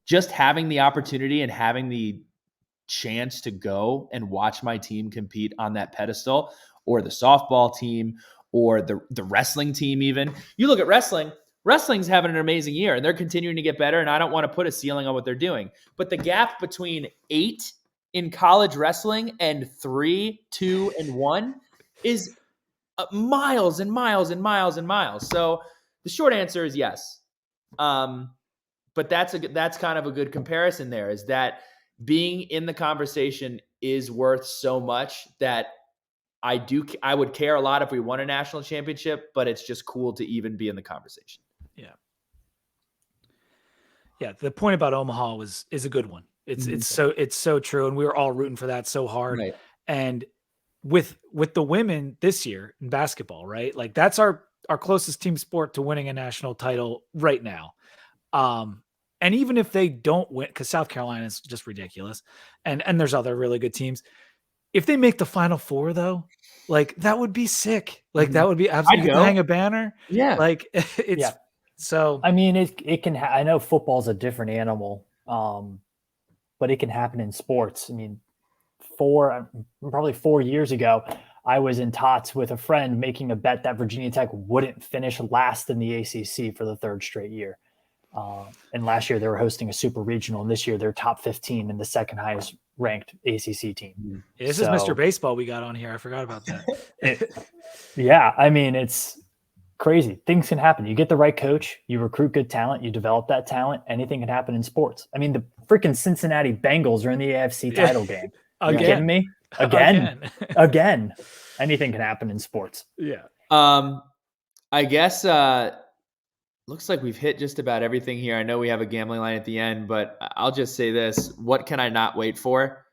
just having the opportunity and having the chance to go and watch my team compete on that pedestal, or the softball team, or the wrestling team even. You look at wrestling's having an amazing year, and they're continuing to get better, and I don't want to put a ceiling on what they're doing. But the gap between 8 in college wrestling and 3, 2, and 1 is miles and miles and miles and miles. So the short answer is yes. But that's kind of a good comparison there, is that being in the conversation is worth so much that I would care a lot if we won a national championship, but it's just cool to even be in the conversation. Yeah. Yeah. The point about Omaha is a good one. It's so true. And we were all rooting for that so hard. Right. And with the women this year in basketball, right? Like, that's our closest team sport to winning a national title right now. And even if they don't win, because South Carolina is just ridiculous, and there's other really good teams. If they make the Final Four, though, like that would be sick. Like that would be absolutely. You can hang a banner. Yeah. Like it's so. I mean, it can. I know football's a different animal, but it can happen in sports. I mean, probably 4 years ago, I was in tots with a friend making a bet that Virginia Tech wouldn't finish last in the ACC for the third straight year. And last year they were hosting a super regional, and this year they're top 15 and the second highest ranked ACC team. This is Mr. Baseball we got on here. I forgot about that. Yeah, I mean, it's crazy. Things can happen. You get the right coach, you recruit good talent, you develop that talent. Anything can happen in sports. I mean, the freaking Cincinnati Bengals are in the AFC title game. Are you kidding me? Again. Anything can happen in sports. Yeah. I guess looks like we've hit just about everything here. I know we have a gambling line at the end, but I'll just say this. What can I not wait for?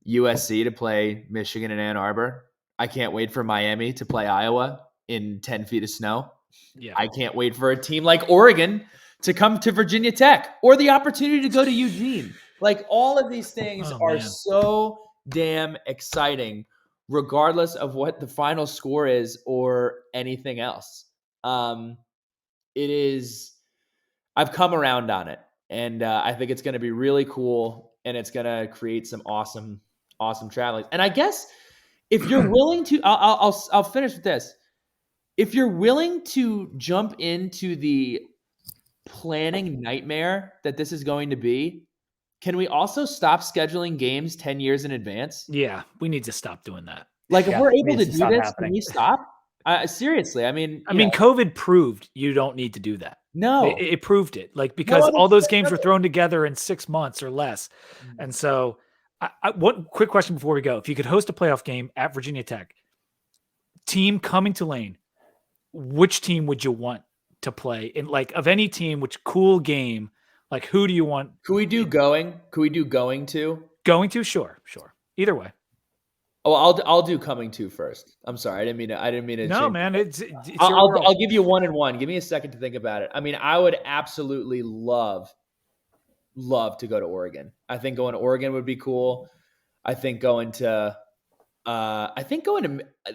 USC to play Michigan and Ann Arbor. I can't wait for Miami to play Iowa in 10 feet of snow. Yeah. I can't wait for a team like Oregon to come to Virginia Tech or the opportunity to go to Eugene. Like all of these things are so damn exciting, regardless of what the final score is or anything else. It is, I've come around on it, and I think it's going to be really cool, and it's going to create some awesome traveling. And I guess if you're willing to, I'll finish with this. If you're willing to jump into the planning nightmare that this is going to be, can we also stop scheduling games 10 years in advance? Yeah, we need to stop doing that. Like if we're able to do this, can we stop? Seriously, I mean, COVID proved you don't need to do that. No, it proved it. Like because all those games were thrown together in 6 months or less, and so. One quick question before we go: if you could host a playoff game at Virginia Tech, team coming to Lane, which team would you want to play in? Like of any team, which cool game? Like who do you want? Could we do going? Could we do going to? Going to? Sure. Either way. Oh, I'll do coming to first. I'm sorry, I didn't mean to. No, man, it's I'll give you 1 and 1. Give me a second to think about it. I mean, I would absolutely love to go to Oregon. I think going to Oregon would be cool. I think going to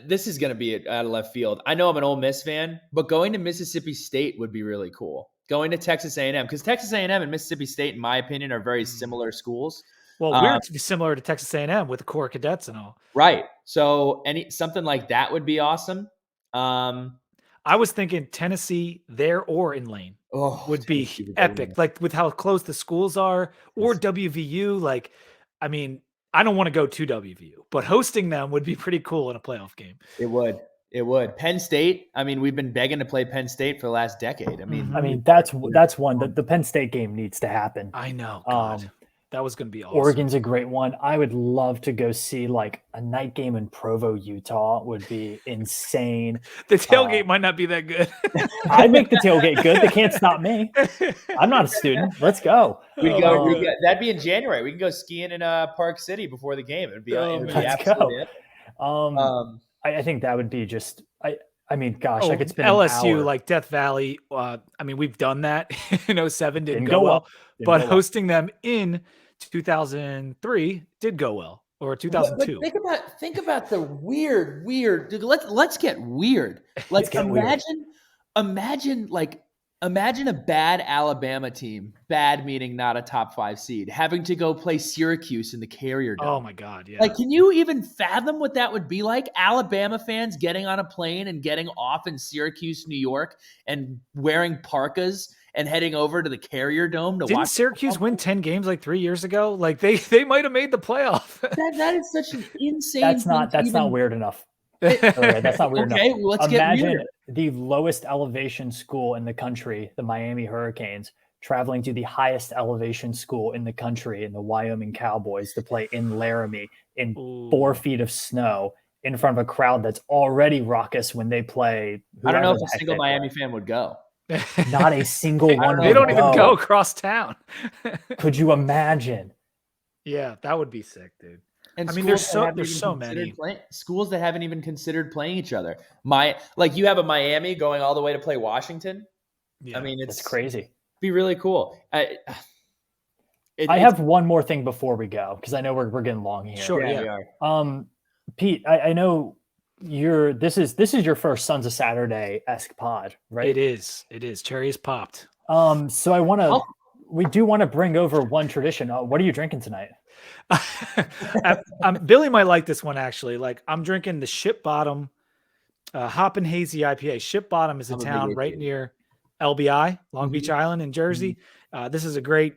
this is going to be out of left field. I know I'm an Ole Miss fan, but going to Mississippi State would be really cool. Going to Texas A&M, because Texas A&M and Mississippi State, in my opinion, are very similar schools. Well, we're similar to Texas A&M with the core cadets and all. Right. So something like that would be awesome. I was thinking Tennessee there or in Lane would be epic. Like with how close the schools are, or WVU. Like, I mean, I don't want to go to WVU, but hosting them would be pretty cool in a playoff game. It would. Penn State. I mean, we've been begging to play Penn State for the last decade. I mean, that's one. The Penn State game needs to happen. I know. God. That was going to be awesome. Oregon's a great one. I would love to go see like a night game in Provo, Utah would be insane. The tailgate might not be that good. I'd make the tailgate good. They can't stop me. I'm not a student. Let's go. That'd be in January. We can go skiing in Park City before the game. It'd be absolutely. I think that would be just. I mean, gosh, I could spend LSU an hour. like Death Valley. I mean, we've done that in 07. Didn't go well. But hosting them in 2003 did go well, or 2002. But think about the weird. Dude, let's get weird. Like imagine a bad Alabama team, bad meaning not a top 5 seed, having to go play Syracuse in the Carrier Dome. Oh my God, yeah. Like, can you even fathom what that would be like? Alabama fans getting on a plane and getting off in Syracuse, New York, and wearing parkas and heading over to the Carrier Dome to watch. Didn't Syracuse win 10 games like 3 years ago? Like they might have made the playoff. That is such an insane. That's not weird enough. That's not weird enough. Okay, well, let's get weird. The lowest elevation school in the country, the Miami Hurricanes, traveling to the highest elevation school in the country, in the Wyoming Cowboys, to play in Laramie in 4 feet of snow in front of a crowd that's already raucous when they play. I don't know if a single Miami fan would go. Not a single one. They don't even go across town. Could you imagine? Yeah, that would be sick, dude. And I mean, there's so many schools that haven't even considered playing each other. You have a Miami going all the way to play Washington. Yeah, I mean, it's crazy. Be really cool. I have one more thing before we go, because I know we're getting long here. Sure, we are. Pete, I know this is your first Sons of Saturday-esque pod, right? It is. Cherry is popped. So we do want to bring over one tradition. What are you drinking tonight? Billy might like this one, actually. Like, I'm drinking the Ship Bottom Hoppin' Hazy IPA. Ship Bottom is a town right near LBI, Long Beach Island in Jersey. This is a great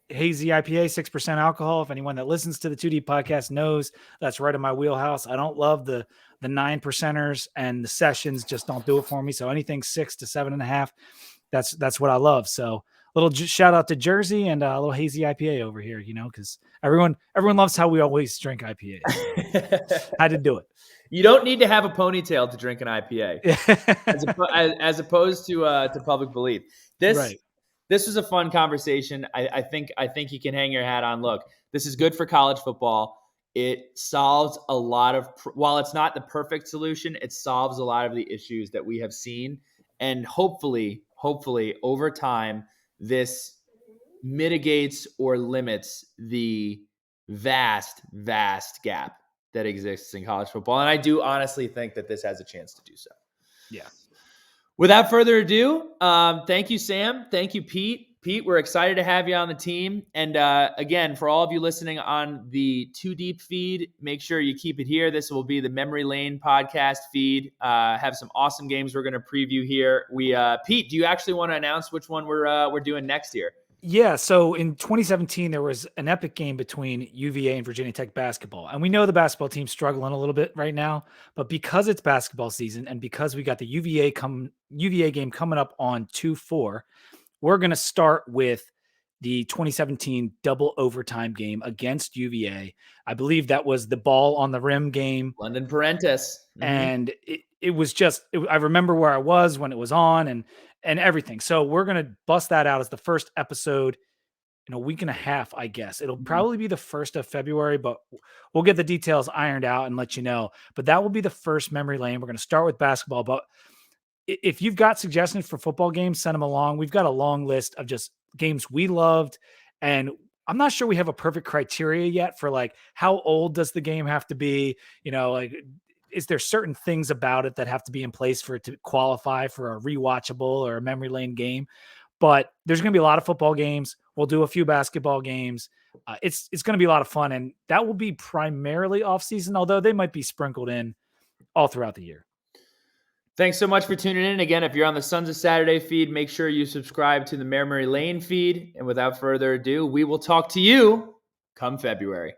hazy IPA, 6% alcohol. If anyone that listens to the 2D podcast knows, that's right in my wheelhouse. I don't love the 9%ers, and the sessions just don't do it for me. So anything 6 to 7.5, that's what I love. So little shout out to Jersey and a little hazy IPA over here, because everyone loves how we always drink IPAs. Had to do it. You don't need to have a ponytail to drink an IPA, as opposed to public belief. This was a fun conversation. I think you can hang your hat on. Look, this is good for college football. It solves a lot of, while it's not the perfect solution, it solves a lot of the issues that we have seen. And hopefully over time, this mitigates or limits the vast gap that exists in college football. And I do honestly think that this has a chance to do so. Yeah. Without further ado, thank you, Sam. Thank you, Pete. Pete, we're excited to have you on the team. And again, for all of you listening on the Too Deep feed, make sure you keep it here. This will be the Memory Lane podcast feed. Have some awesome games we're going to preview here. Pete, do you actually want to announce which one we're doing next year? Yeah, so in 2017, there was an epic game between UVA and Virginia Tech basketball. And we know the basketball team's struggling a little bit right now, but because it's basketball season and because we got the UVA game coming up on 2-4, we're going to start with the 2017 double overtime game against UVA. I believe that was the ball on the rim game. London Parentis. Mm-hmm. And it was just, I remember where I was when it was on and everything. So we're going to bust that out as the first episode in a week and a half, I guess. It'll probably be the 1st of February, but we'll get the details ironed out and let you know. But that will be the first Memory Lane. We're going to start with basketball. But if you've got suggestions for football games, send them along. We've got a long list of just games we loved. And I'm not sure we have a perfect criteria yet for like, how old does the game have to be? Is there certain things about it that have to be in place for it to qualify for a rewatchable or a Memory Lane game? But there's going to be a lot of football games. We'll do a few basketball games. It's going to be a lot of fun, and that will be primarily off season, although they might be sprinkled in all throughout the year. Thanks so much for tuning in. Again, if you're on the Sons of Saturday feed, make sure you subscribe to the Memory Lane feed. And without further ado, we will talk to you come February.